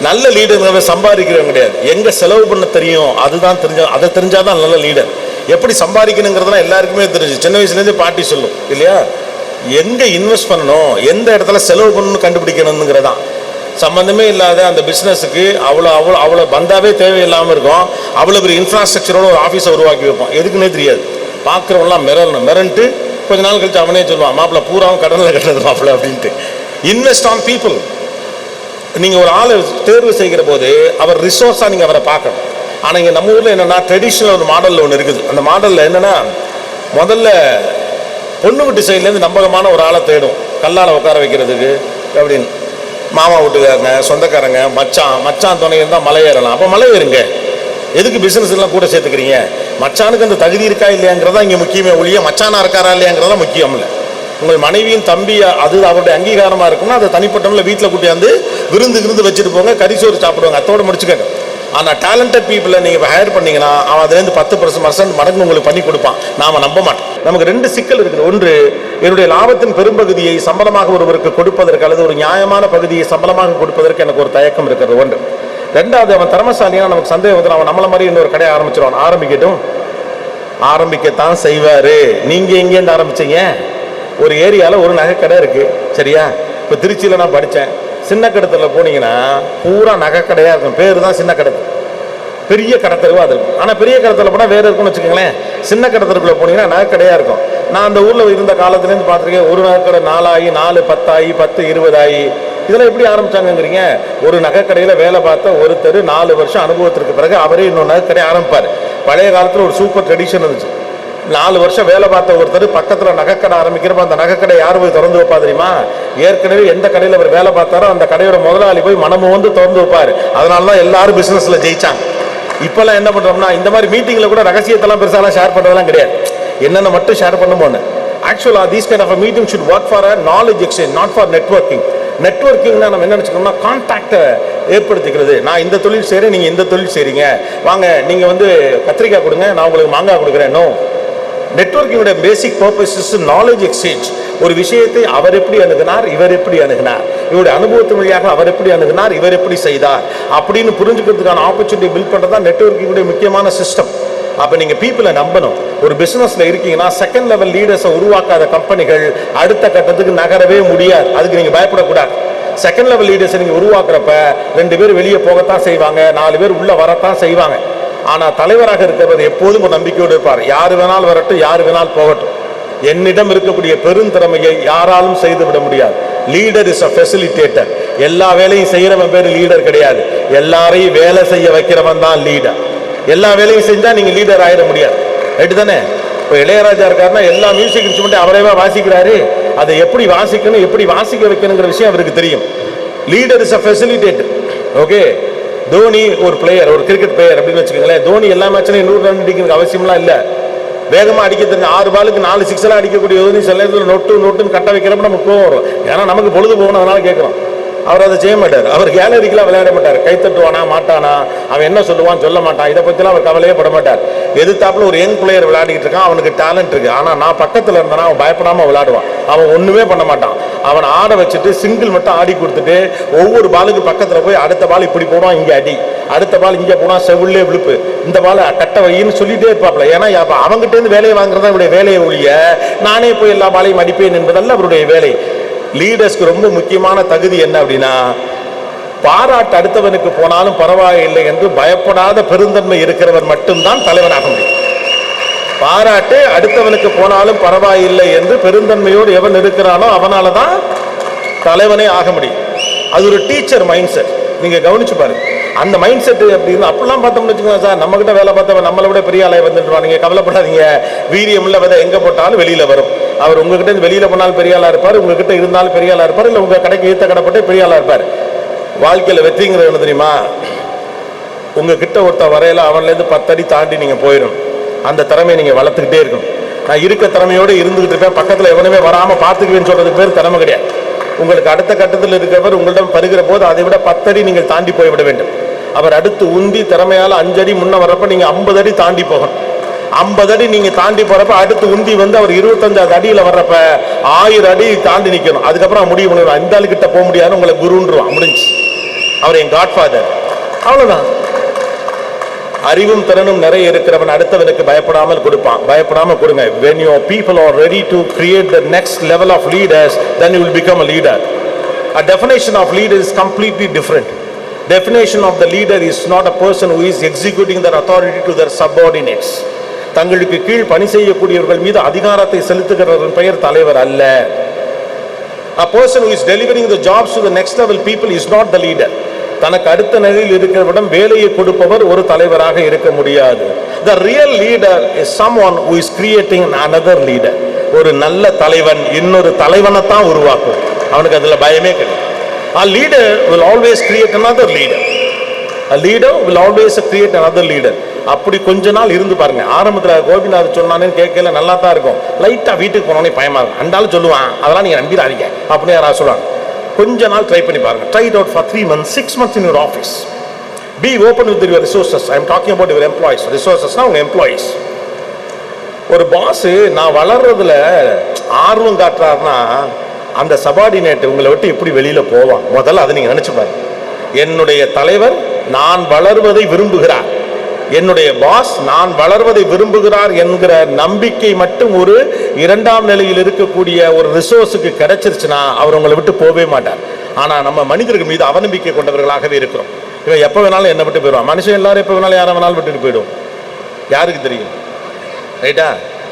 நல்ல லீடர் சம்பாதிக்கிறவங்க கிடையாது, எங்க செலவு பண்ண தெரியும் அதுதான் அதை தெரிஞ்சாதான் நல்ல லீடர். எப்படி சம்பாதிக்கணுங்கிறதுலாம் எல்லாருக்குமே தெரிஞ்சு. சின்ன வயசுலேருந்து பாட்டி சொல்லும் இல்லையா, எங்க இன்வெஸ்ட் பண்ணணும், எந்த இடத்துல செலவு பண்ணணும் கண்டுபிடிக்கணுங்கிறதான். சம்பந்தமே இல்லாத அந்த பிஸ்னஸுக்கு அவ்வளோ பந்தாவே தேவையில்லாமல் இருக்கும். அவ்வளோ பெரிய இன்ஃப்ராஸ்ட்ரக்சரோட ஒரு ஆஃபீஸை உருவாக்கி வைப்போம், எதுக்குன்னே தெரியாது. பார்க்குறவங்களாம் மிரண்டு கொஞ்ச நாள் கழிச்சு அவனே சொல்லுவான், மாப்பிள்ளை பூராவும் கடனில் கட்டுறது மாப்பிள்ளை அப்படின்ட்டு. Invest on people. நீங்கள் ஒரு ஆளை தேர்வு செய்கிற போது அவர் ரிசோர்ஸாக நீங்கள் அவரை பார்க்கணும். ஆனால் இங்கே நம்ம ஊரில் என்னென்னா ட்ரெடிஷ்னல் ஒரு மாடலில் ஒன்று இருக்குது. அந்த மாடலில் என்னென்னா, முதல்ல பொண்ணு வீட்டு சைட்லேருந்து நம்பகமான ஒரு ஆளை தேடும், கல்லால் உட்கார வைக்கிறதுக்கு அப்படின்னு. மாமா வீட்டுக்காரங்க, சொந்தக்காரங்க, மச்சான் துணை இருந்தால் மலை ஏறலாம். அப்போ மலை ஏறுங்க. எதுக்கு பிஸ்னஸ் எல்லாம் கூட சேர்த்துக்கிறீங்க? மச்சானுக்கு அந்த தகுதி இருக்கா இல்லையாங்கிறதா இங்கே முக்கியமே ஒழிய மச்சானா இருக்காரா இல்லையாங்கிறதா முக்கியம் இல்லை. உங்கள் மனைவியின் தம்பி அது அவருடைய அங்கீகாரமாக இருக்குன்னா அதை தனிப்பட்டவங்களை வீட்டில் கூட்டியாந்து விருந்து வச்சுட்டு போங்க, கறிசோறு சாப்பிடுவாங்க, அத்தோடு முடிச்சுக்கங்க. ஆனால் டேலண்டட் பீப்புளை நீங்கள் ஹையர் பண்ணிங்கன்னா அவன் அதுலேருந்து 10% மடங்கு உங்களுக்கு பண்ணி கொடுப்பான். நாம் நம்ப மாட்டோம். நமக்கு 2 சிக்கல் இருக்குது. ஒன்று, என்னுடைய லாபத்தின் பெரும்பகுதியை சம்பளமாக ஒருவருக்கு கொடுப்பதற்கு அல்லது ஒரு நியாயமான பகுதியை சம்பளமாக கொடுப்பதற்கு எனக்கு ஒரு தயக்கம் இருக்கிறது ஒன்று. 2வது, அவன் திறமசாலியாக நமக்கு சந்தேகம் வந்து அவன் நம்மளை மாதிரி இன்னொரு கடையை ஆரம்பிச்சிருவான். ஆரம்பிக்கத்தான் செய்வார். நீங்கள் எங்கேருந்து ஆரம்பிச்சிங்க? ஒரு ஏரியாவில் ஒரு நகை கடை இருக்குது, சரியா? இப்போ திருச்சியில் நான் படித்தேன். சின்ன கடத்தில் போனீங்கன்னா பூரா நகை கடையாக இருக்கும். பேர் தான் சின்ன கடை, பெரிய கடத்தருவா அது இருக்கும். ஆனால் பெரிய கடத்தில் போனால் வேறு இருக்கும்னு வச்சுக்கோங்களேன். சின்ன கடத்தருக்குள்ளே போனீங்கன்னா நகை கடையாக இருக்கும். நான் அந்த ஊரில் இருந்த காலத்துலேருந்து பார்த்துருக்கேன். ஒரு நகை கடை 4 ஆகி 4 10 ஆகி 10 20 ஆகி. இதெல்லாம் எப்படி ஆரம்பித்தாங்கங்கிறீங்க? ஒரு நகை கடையில் வேலை பார்த்த ஒருத்தர் 4 வருஷம் அனுபவத்திற்கு பிறகு அவரே இன்னொரு நகை கடையை ஆரம்பிப்பார். பழைய காலத்தில் ஒரு சூப்பர் ட்ரெடிஷன் இருந்துச்சு. 4 வருஷம் வேலை பார்த்த ஒருத்தர் பக்கத்தில் நகைக்கடை ஆரம்பிக்கிறப்ப அந்த நகைக்கடை யார் போய் திறந்து வைப்பா தெரியுமா? ஏற்கனவே எந்த கடையில் அவர் வேலை பார்த்தாரோ அந்த கடையோட முதலாளி போய் மனமும் வந்து திறந்து வைப்பார். அதனால தான் எல்லாரும் பிஸ்னஸில் ஜெயிச்சாங்க. இப்போல்லாம் என்ன பண்ணுறோம்னா, இந்த மாதிரி மீட்டிங்கில் கூட ரகசியத்தெல்லாம் பெருசாலாம் ஷேர் பண்ணுறதெல்லாம் கிடையாது. என்னென்ன மட்டும் ஷேர் பண்ணுமோன்னு. ஆக்சுவலாக these kind of a meeting should work for a knowledge exchange, not for networking. நெட்வொர்க்கிங்னா நம்ம என்ன நினச்சிக்கணும்னா, கான்டாக்டை ஏற்படுத்திக்கிறது. நான் இந்த தொழில் செய்கிறேன், நீங்கள் இந்த தொழில் செய்கிறீங்க, வாங்க நீங்கள் வந்து கத்திரிக்காய் கொடுங்க, நான் உங்களுக்கு மாங்காய் கொடுக்குறேன். நோ, நெட்வொர்க்கிங்கோட basic purpose is knowledge exchange. ஒரு விஷயத்தை அவர் எப்படி அணுகினார், இவர் எப்படி அணுகினார், இவருடைய அனுபவத்தின் வழியாக அவர் எப்படி அணுகினார், இவர் எப்படி செய்தார் அப்படின்னு புரிஞ்சுக்கிறதுக்கான ஆப்பர்ச்சுனிட்டி பில்ட் பண்ணுறது தான் நெட்வொர்க்கிங்கோட முக்கியமான சிஸ்டம். அப்போ நீங்கள் பீப்புளை நம்பணும். ஒரு பிஸ்னஸில் இருக்கீங்கன்னா செகண்ட் லெவல் லீடர்ஸை உருவாக்காத கம்பெனிகள் அடுத்த கட்டத்துக்கு நகரவே முடியாது. அதுக்கு நீங்கள் பயப்படக்கூடாது. செகண்ட் லெவல் லீடர்ஸை நீங்கள் உருவாக்குறப்ப 2 பேர் வெளியே போகத்தான் செய்வாங்க, 4 பேர் உள்ளே வரத்தான் செய்வாங்க. ஆனால் தலைவராக இருக்கிறவர் எப்போதும் ஒரு நம்பிக்கையோடு இருப்பார். யார் வேணாலும் வரட்டும், யார் வேணாலும் போகட்டும், என்னிடம் இருக்கக்கூடிய பெருந்திறமையை யாராலும் செய்துவிட முடியாது. Leader is a facilitator. எல்லா வேலையும் செய்கிறவன் பேர் லீடர் கிடையாது. எல்லாரையும் வேலை செய்ய வைக்கிறவன் தான் லீடர். எல்லா வேலையும் செஞ்சால் நீங்கள் லீடர் ஆயிட முடியாது. ரைட்டு தானே? இப்போ இளையராஜா இருக்காருன்னா எல்லா மியூசிக் இன்ஸ்ட்ருமெண்ட்டும் அவரேவா வாசிக்கிறாரு. அதை எப்படி வாசிக்கணும், எப்படி வாசிக்க வைக்கணுங்கிற விஷயம் அவருக்கு தெரியும். Leader is a facilitator. Okay, Dhoni ஒரு பிளேயர், ஒரு கிரிக்கெட் பிளேயர் அப்படின்னு வச்சுக்கோங்களேன். தோனி எல்லா மேட்ச்லையும் 100 ரன் அடிக்கிறதுக்கு அவசியம்லாம் இல்லை. வேகமாக அடிக்க தெரிஞ்ச 6 பாலுக்கு 4 சிக்ஸெல்லாம் அடிக்கக்கூடிய தோனி சில நேரத்தில் நொட்டுன்னு கட்ட வைக்கிறப்ப நமக்கு கோவம் வரும். ஏன்னா நமக்கு பொழுது போகணும், அதனால கேட்குறோம். அவர் அதை செய்ய மாட்டார். அவர் கேலரிக்கெலாம் விளையாட மாட்டார். கை தட்டுவானா மாட்டானா, அவன் என்ன சொல்லுவான் சொல்ல மாட்டான், இதை பற்றிலாம் அவர் கவலையே பட மாட்டார். எதிர்த்தாப்புல ஒரு யங் பிளேயர் விளையாடிக்கிட்டு இருக்கான், அவனுக்கு டேலண்ட் இருக்கு, ஆனால் நான் பக்கத்தில் இருந்தேன்னா அவன் பயப்படாமல் விளையாடுவான். அவன் ஒன்றுமே பண்ண மாட்டான். அவன் ஆட வச்சுட்டு சிங்கிள் மட்டும் ஆடி கொடுத்துட்டு ஒவ்வொரு பாலுக்கு பக்கத்தில் போய் அடுத்த பால் இப்படி போடுவான், இங்கே அடி, அடுத்த பால் இங்கே போனால் செவிலே விழுப்பு, இந்த பால் கட்ட வையின்னு சொல்லிட்டே இருப்பாப்ல. ஏன்னா அவங்ககிட்டேருந்து வேலையை வாங்குறதா அவருடைய வேலையை ஒழிய நானே போய் எல்லா பாலையும் அடிப்பேன் என்பதல்ல அவருடைய வேலை. லீடர்ஸ்க்கு ரொம்ப முக்கியமான தகுதி என்ன அப்படின்னா, பாராட்டு அடுத்தவனுக்கு போனாலும் பரவாயில்லை என்று பயப்படாத பெருந்தன்மை இருக்கிறவர் மட்டும்தான் தலைவனாக முடியும். பாராட்டு அடுத்தவனுக்கு போனாலும் பரவாயில்லை என்று பெருந்தன்மையோடு எவன் இருக்கிறானோ அவனால தான் தலைவனே ஆக முடியும். அது ஒரு டீச்சர் மைண்ட் செட். நீங்க கவனிச்சு பாருங்க. அந்த மைண்ட் செட் அப்படின்னு அப்படிலாம் பார்த்தோம்னு வச்சுக்கோங்க சார், நம்ம கிட்ட வேலை பார்த்தவன் நம்மளை விட பெரிய ஆளை வந்துட்டு நீங்க கவலைப்படாதீங்க. வீரியம் உள்ள விதை எங்க போட்டாலும் வெளியில வரும். அவர் உங்ககிட்ட இருந்து வெளியில போனாலும் பெரிய ஆளா இருப்பார், உங்ககிட்ட இருந்தாலும் பெரிய ஆளா இருப்பார், இல்லை உங்க கடைக்கு ஈத்த கடைப்பட்டு பெரிய ஆளா இருப்பார். வாழ்க்கையில் வெற்றிங்கிறது என்ன தெரியுமா? உங்ககிட்ட ஒருத்த வரையில அவன்லேருந்து 10 அடி தாண்டி நீங்க போயிடும். அந்த திறமையை நீங்க வளர்த்துக்கிட்டே இருக்கணும். நான் இருக்க திறமையோடு இருந்துகிட்டு இருப்பேன், பக்கத்தில் எவனுமே வராமல் பார்த்துக்குவேன்னு சொல்றதுக்கு பேர் திறமை கிடையாது. உங்களுக்கு அடுத்த கட்டத்தில் இருக்கிறவர் உங்களிடம் பருகிற போது அதை விட 10 அடி நீங்கள் தாண்டி போய்விட வேண்டும். அவர் அடுத்து உந்தி திறமையால் 5 அடி முன்ன வர்றப்ப நீங்க 50 அடி தாண்டி போகணும். 50 அடி நீங்க தாண்டி போறப்ப அடுத்து உந்தி வந்து அவர் 25 அடியில் வர்றப்ப 1000 அடி தாண்டி நிற்கணும். அதுக்கப்புறம் முடிவு பண்ணுவார், இந்த ஆளு கிட்ட போக முடியாது, உங்களை குருன்றுவான், முடிஞ்சு. அவர் என் காட்ஃபாதர். அவ்வளவுதான். அறிவும் திறனும் நிறைய இருக்கிறவன் அடுத்தவனுக்கு பயப்படாமல் கொடுப்பான். பயப்படாமல் கொடுங்க. when your people are ready to create the next level of leaders, then you will become a leader. A definition of leader is completely different. Definition of the leader is not a person who is executing their authority to their subordinates. தங்களுக்கு கீழ் பணி செய்யக்கூடியவர்கள் மீது அதிகாரத்தை செலுத்துகிறவரின் பெயர் தலைவர் அல்ல. A person who is delivering the jobs to the next level people is not the leader. தனக்கு அடுத்த நிலையில் இருக்கிறவிடம் வேலையை கொடுப்பவர் ஒரு தலைவராக இருக்க முடியாது. The real leader is someone who is creating another leader. ஒரு நல்ல தலைவன் இன்னொரு தலைவனை தான் உருவாக்கும். அவனுக்கு அதுல பயமே கிடையாது. A leader will always create another leader. A leader will always create another leader. அப்படி கொஞ்ச நாள் இருந்து பாருங்க. ஆரம்பத்தில் கோபிநாத் சொன்னானு கேட்கல, நல்லா தான் இருக்கும். லைட்டா வீட்டுக்கு போனோடனே பயமா இருக்கும். அண்டாலும் சொல்லுவான், அதெல்லாம் நீங்க நம்பிடாதீங்க அப்படின்னு யாராவது சொல்லுவாங்க. கொஞ்ச நாள் ட்ரை பண்ணி பாருங்க. Try it out for 3 months, 6 months in your office. Be open with your resources. I am talking about your employees. Resources na unga employees. ஒரு பாஸ் நான் வளர்றதுல ஆர்வம் காட்டுறாருன்னா அந்த சபார்டினேட் உங்களை விட்டு எப்படி வெளியில போவான்? முதல்ல அதை நீங்க நினைச்சு பாருங்க. என்னுடைய தலைவர் நான் வளர்வதை விரும்புகிறார், என்னுடைய பாஸ் நான் வளர்வதை விரும்புகிறார் என்கிற நம்பிக்கை மட்டும் ஒரு 2ஆம் நிலையில் இருக்கக்கூடிய ஒரு ரிசோர்ஸுக்கு கிடைச்சிருச்சுன்னா அவர் உங்களை விட்டு போகவே மாட்டார். ஆனா நம்ம மனிதர்கள் மீது அவநம்பிக்கை கொண்டவர்களாகவே இருக்கிறோம். இவன் எப்ப வேணாலும் என்ன விட்டு போயிடுவான். மனுஷன் எல்லாரும் எப்ப வேணாலும் யாரை வேணாலும் விட்டுட்டு போயிடும். யாருக்கு தெரியும்? ரைட்டா?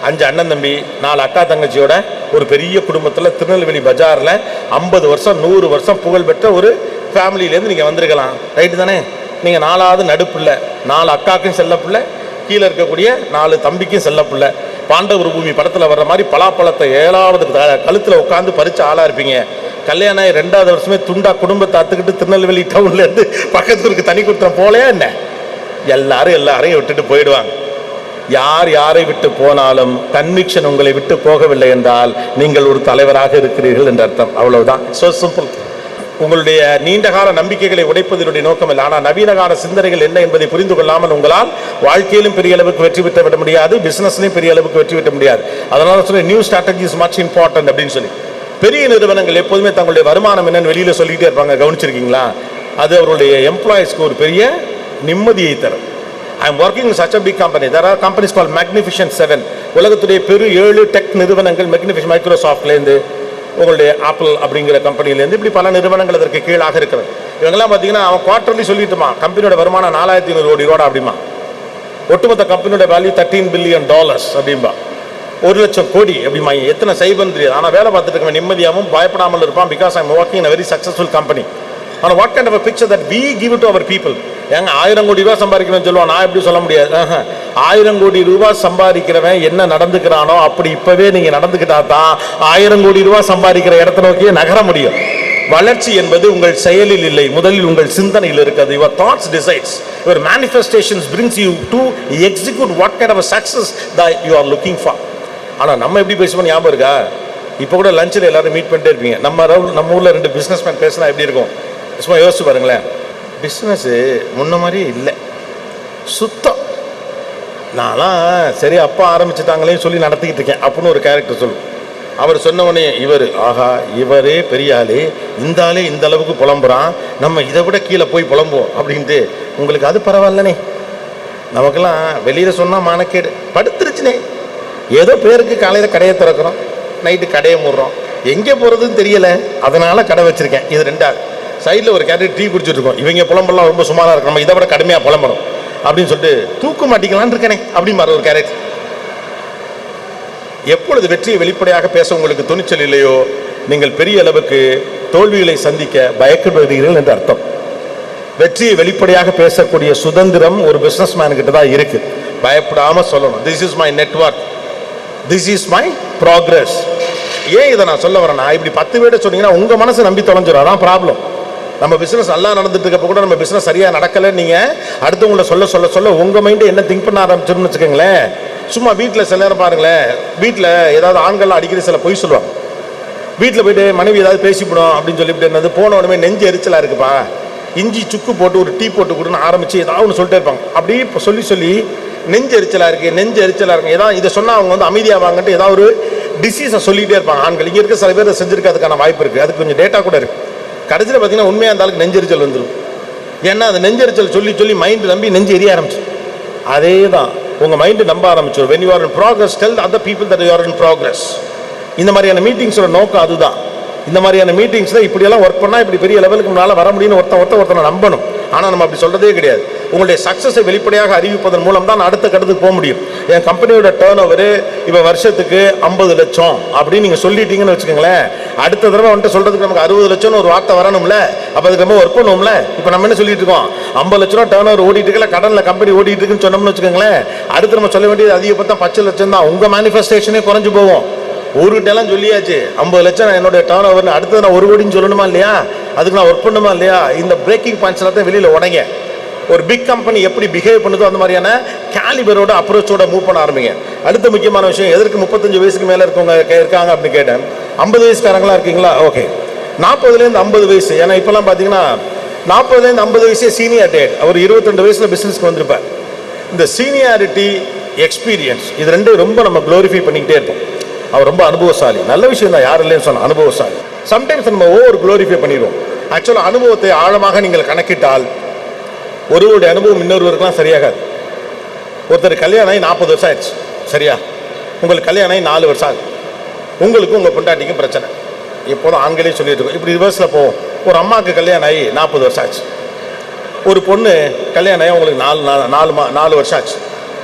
5 அண்ணன் தம்பி 4 அக்கா தங்கச்சியோட ஒரு பெரிய குடும்பத்தில் திருநெல்வேலி பஜாரில் 50 வருஷம் 100 வருஷம் புகழ்பெற்ற ஒரு ஃபேமிலியிலேருந்து நீங்கள் வந்திருக்கலாம். ரைட்டு தானே? நீங்கள் 4வது நடுப்புள்ள, 4 அக்காக்கும் செல்ல பிள்ளை, கீழே இருக்கக்கூடிய 4 தம்பிக்கும் செல்ல பிள்ளை. பாண்டவர் பூமி படத்தில் வர்ற மாதிரி பலாப்பழத்தை 7வது கழுத்தில் உட்காந்து பறிச்ச ஆளாக இருப்பீங்க. கல்யாணம் 2வது வருஷமே துண்டா குடும்பத்தை அத்துக்கிட்டு திருநெல்வேலி டவுன்லேருந்து பக்கத்துக்கு தனி கொடுத்துற போலையா என்ன? எல்லாரையும் விட்டுட்டு போயிடுவாங்க. யார் யாரை விட்டு போனாலும் கன்விக்ஷன் உங்களை விட்டு போகவில்லை என்றால் நீங்கள் ஒரு தலைவராக இருக்கிறீர்கள் என்ற அர்த்தம். அவ்வளவுதான். So simple. உங்களுடைய நீண்டகால நம்பிக்கைகளை உடைப்பதனுடைய நோக்கம் இல்லை. ஆனால் நவீன கால சிந்தனைகள் என்ன என்பதை புரிந்து கொள்ளாமல் உங்களால் வாழ்க்கையிலும் பெரிய அளவுக்கு வெற்றி பெற்று விட முடியாது, பிசினஸ்லையும் பெரிய அளவுக்கு வெற்றி பெற்ற முடியாது. அதனால சொல்லி new strategy is much important அப்படின்னு சொல்லி பெரிய நிறுவனங்கள் எப்போதுமே தங்களுடைய வருமானம் என்னன்னு வெளியில சொல்லிட்டே இருப்பாங்க. கவனிச்சிருக்கீங்களா? அது அவருடைய எம்ப்ளாயிஸ்க்கு ஒரு பெரிய நிம்மதியை தரும். I am working in such a big company. There are companies called Magnificent 7. உலகத்துடைய பெரு 7 டெக் நிறுவனங்கள், Magnificent மைக்ரோசாஃப்ட்லேருந்து உங்களுடைய ஆப்பிள் அப்படிங்கிற கம்பெனிலேருந்து இப்படி பல நிறுவனங்கள் அதற்கு கீழாக இருக்கிறது. இவங்கெல்லாம் பார்த்தீங்கன்னா அவன் குவார்டர்லி சொல்லிட்டுமா கம்பெனியோட வருமானம் 4500 கோடி ரூபா அப்படிமா. ஒட்டுமொத்த கம்பெனியோட வேல்யூ $13 பில்லியன் அப்படின்பா. 1 லட்சம் கோடி அப்படிமா. எத்தனை சைபன் தெரியாது. ஆனால் வேலை பார்த்துட்டு இருக்க நிம்மதியாகவும் பயப்படாமல் இருப்பான். Because I am working in a very successful company. ஆனால் what kind of a picture that we give it to our people? ஏங்க 1000 கோடி ரூபாய் சம்பாதிக்கணும்னு சொல்லுவான், நான் எப்படி சொல்ல முடியாது. 1000 கோடி ரூபாய் சம்பாதிக்கிறவன் என்ன நடந்துக்கிறானோ அப்படி இப்பவே நீங்க நடந்துக்கிட்டா தான் 1000 கோடி ரூபாய் சம்பாதிக்கிற இடத்தை நோக்கி நகர முடியும். வளர்ச்சி என்பது உங்கள் செயலில் இல்லை, முதலில் உங்கள் சிந்தனையில் இருக்கிறது. Your thoughts decides, your manifestations brings you to execute what kind of a success that you are looking for. ஆனால் நம்ம எப்படி பேசுவோம் ஞாபகம் இருக்கா? இப்போ கூட லஞ்சில் எல்லாரும் மீட் பண்ணிட்டே இருப்பீங்க. நம்ம ஊரில் 2 பிஸ்னஸ்மேன் பேசினா எப்படி இருக்கும்? சும்மா யோசிச்சு பாருங்களேன். பிஸ்னஸ்ஸு முன்ன மாதிரியே இல்லை, சுத்தம். நான்லாம் சரி அப்பா ஆரம்பிச்சுட்டாங்களே சொல்லி நடத்திக்கிட்டு இருக்கேன் அப்படின்னு ஒரு கேரக்டர் சொல்லும். அவர் சொன்னவனே இவர், ஆஹா இவரே பெரிய ஆளு, இந்த ஆளே இந்த அளவுக்கு புலம்புறான், நம்ம இதை விட கீழே போய் புலம்புவோம் அப்படின்ட்டு. உங்களுக்கு அது பரவாயில்லனே, நமக்கெல்லாம் வெளியில் சொன்னால் மானக்கேடு, படுத்துருச்சுனே. ஏதோ பேருக்கு காலையில் கடையை திறக்கிறோம், நைட்டு கடையை மூடுறோம், எங்கே போகிறதுன்னு தெரியலை, அதனால் கடை வச்சுருக்கேன். இது 2ஆவது. சைடில் ஒரு கேரட் டீ குடிச்சிட்டு இருக்கோம். இவங்க புலம்பெல்லாம் ரொம்ப சுமாராக இருக்கும், நம்ம இதை விட கடுமையாக புலம்பணும் அப்படின்னு சொல்லிட்டு தூக்க மாட்டிக்கலான்னு இருக்கனே அப்படின்னு ஒரு கேரட். எப்பொழுது வெற்றியை வெளிப்படையாக பேச உங்களுக்கு துணிச்சல் இல்லையோ, நீங்கள் பெரிய அளவுக்கு தோல்விகளை சந்திக்க பயப்படுவீர்கள் என்று அர்த்தம். வெற்றியை வெளிப்படையாக பேசக்கூடிய சுதந்திரம் ஒரு பிசினஸ் மேன் கிட்ட தான் இருக்கு. பயப்படாம சொல்லணும், this is my network, this is my progress. ஏன் இதை நான் சொல்ல வரேன்னா, இப்படி 10 பேர் சொன்னீங்கன்னா உங்க மனசு நம்பி தொலைஞ்சிடும். அதான் ப்ராப்ளம். நம்ம பிசினஸ் நல்லா நடந்துட்டு இருக்கப்ப கூட நம்ம பிசினஸ் சரியா நடக்கல, நீங்க அடுத்தவங்களை சொல்ல சொல்ல சொல்ல உங்க மைண்ட் என்ன திங்க் பண்ண ஆரம்பிச்சிருன்னு வச்சுக்கோங்களேன். சும்மா வீட்டில் சில நேரம் பாருங்களேன், வீட்டில் ஏதாவது ஆண்கள்லாம் அடிக்கடி சில பொய் சொல்லுவாங்க. வீட்டில் போயிட்டு மனைவி ஏதாவது பேசிவிடும் அப்படின்னு சொல்லிவிட்டு என்னது போன உடனே நெஞ்சு எரிச்சலாக இருக்குப்பா, இஞ்சி சுக்கு போட்டு ஒரு டீ போட்டு கொடுன்னு ஆரம்பிச்சு ஏதாவது ஒன்று சொல்லிட்டே இருப்பாங்க. அப்படி இப்போ சொல்லி சொல்லி நெஞ்சு எரிச்சலாக இருக்குது, நெஞ்சு எரிச்சலாக இருக்குது, ஏதாவது இதை சொன்னால் அவங்க வந்து அமைதியாக வாங்கிட்டு ஏதாவது ஒரு டிசீஸை சொல்லிகிட்டே இருப்பாங்க ஆண்கள். இங்கே இருக்க சில பேர் செஞ்சுருக்கிறதுக்கான வாய்ப்பு இருக்குது, அதுக்கு கொஞ்சம் டேட்டா கூட இருக்குது. கடைசியில் பார்த்தீங்கன்னா உண்மையாக இருந்தாலும் நெஞ்செரிச்சல் வந்துடும். ஏன்னா அந்த நெஞ்செரிச்சல் சொல்லி சொல்லி மைண்டு நம்பி நெஞ்சு எரிய ஆரம்பிச்சு. அதே தான் உங்கள் மைண்டு நம்ப ஆரம்பிச்சிடும். when you are in progress, tell the other people that you are in progress. இந்த மாதிரியான மீட்டிங்ஸோட நோக்கம் அதுதான். இந்த மாதிரியான மீட்டிங்ஸில் இப்படியெல்லாம் ஒர்க் பண்ணால் இப்படி பெரிய லெவலுக்கு முன்னால் வர முடியும்னு ஒருத்தனை நம்பணும். ஆனால் நம்ம அப்படி சொல்கிறதே கிடையாது. உங்களுடைய சக்ஸஸை வெளிப்படையாக அறிவிப்பதன் மூலம் தான் அடுத்த கட்டத்துக்கு போக முடியும். என் கம்பெனியோட டேர்ன் ஓவர் இப்போ வருஷத்துக்கு 50 லட்சம் அப்படின்னு நீங்கள் சொல்லிட்டீங்கன்னு வச்சுக்கோங்களேன், அடுத்த தடவை வந்துட்டு சொல்கிறதுக்கு நமக்கு 60 லட்சம்னு ஒரு வார்த்தை வரணும்ல, அப்போ அதுக்கு நம்ம ஒர்க் பண்ணுவோம்ல. இப்போ நம்ம என்ன சொல்லிட்டு இருக்கோம், 50 லட்ச ரூபா டேர்ன் ஓவர் ஓடிட்டு இருக்கல, கடனில் கம்பெனி ஓடிட்டு இருக்குன்னு சொன்னோம்னு வச்சுக்கோங்களேன், அடுத்து நம்ம சொல்ல வேண்டியது அதிகபட்சம் 10 லட்சம் தான். உங்கள் மேனிஃபெஸ்டேஷனே குறைஞ்சு போகும். ஒருகிட்டெல்லாம் சொல்லியாச்சு 50 லட்சம் என்னுடைய டேர்ன் ஓவர்னு, அடுத்தது நான் 1 கோடின்னு சொல்லணுமா இல்லையா, அதுக்கு நான் ஒர்க் பண்ணுமா இல்லையா. இந்த பிரேக்கிங் பாயிண்ட்ஸ் எல்லாத்தையும் வெளியில் உடைங்க. ஒரு பிக் கம்பெனி எப்படி பிஹேவ் பண்ணுதோ அந்த மாதிரியான கேலிபரோட அப்ரோச்சோட மூவ் பண்ண ஆரம்பிங்க. அடுத்த முக்கியமான விஷயம், எதற்கு 35 வயசுக்கு மேலே இருக்கவங்க இருக்காங்க அப்படின்னு கேட்டேன். 50 வயசுக்காரங்களா இருக்கீங்களா? ஓகே, 40லேருந்து 50 வயசு. ஏன்னா இப்போல்லாம் பார்த்தீங்கன்னா 40லேருந்து 50 வயசே சீனியர் டேட். அவர் 22 வயசில் பிஸ்னஸ்க்கு வந்திருப்பார். இந்த சீனியாரிட்டி, எக்ஸ்பீரியன்ஸ், இது ரெண்டும் ரொம்ப நம்ம க்ளோரிஃபை பண்ணிக்கிட்டே இருப்போம். அவர் ரொம்ப அனுபவசாலி, நல்ல விஷயம் தான், யாரும் இல்லைன்னு சொன்ன அனுபவசாலி. சம்டைம்ஸ் நம்ம ஓவர் க்ளோரிஃபை பண்ணிடுவோம். ஆக்சுவலாக அனுபவத்தை ஆழமாக நீங்கள் கணக்கிட்டால் ஒருவருடைய அனுபவம் இன்னொருவருக்குலாம் சரியாகாது. ஒருத்தர் கல்யாணம் ஆகி 40 வருஷம் ஆயிடுச்சு, சரியா? உங்களுக்கு கல்யாணம் ஆகி 4 வருஷம் ஆகுது. உங்களுக்கும் உங்கள் பொண்டாட்டிக்கும் பிரச்சனை. எப்போதும் ஆண்களே சொல்லிட்டு இருக்கோம். இப்படி ரிவர்ஸில் போவோம். ஒரு அம்மாவுக்கு கல்யாணம் ஆகி 40 வருஷம் ஆச்சு, ஒரு பொண்ணு கல்யாணம் ஆகி உங்களுக்கு 4 வருஷம் ஆச்சு.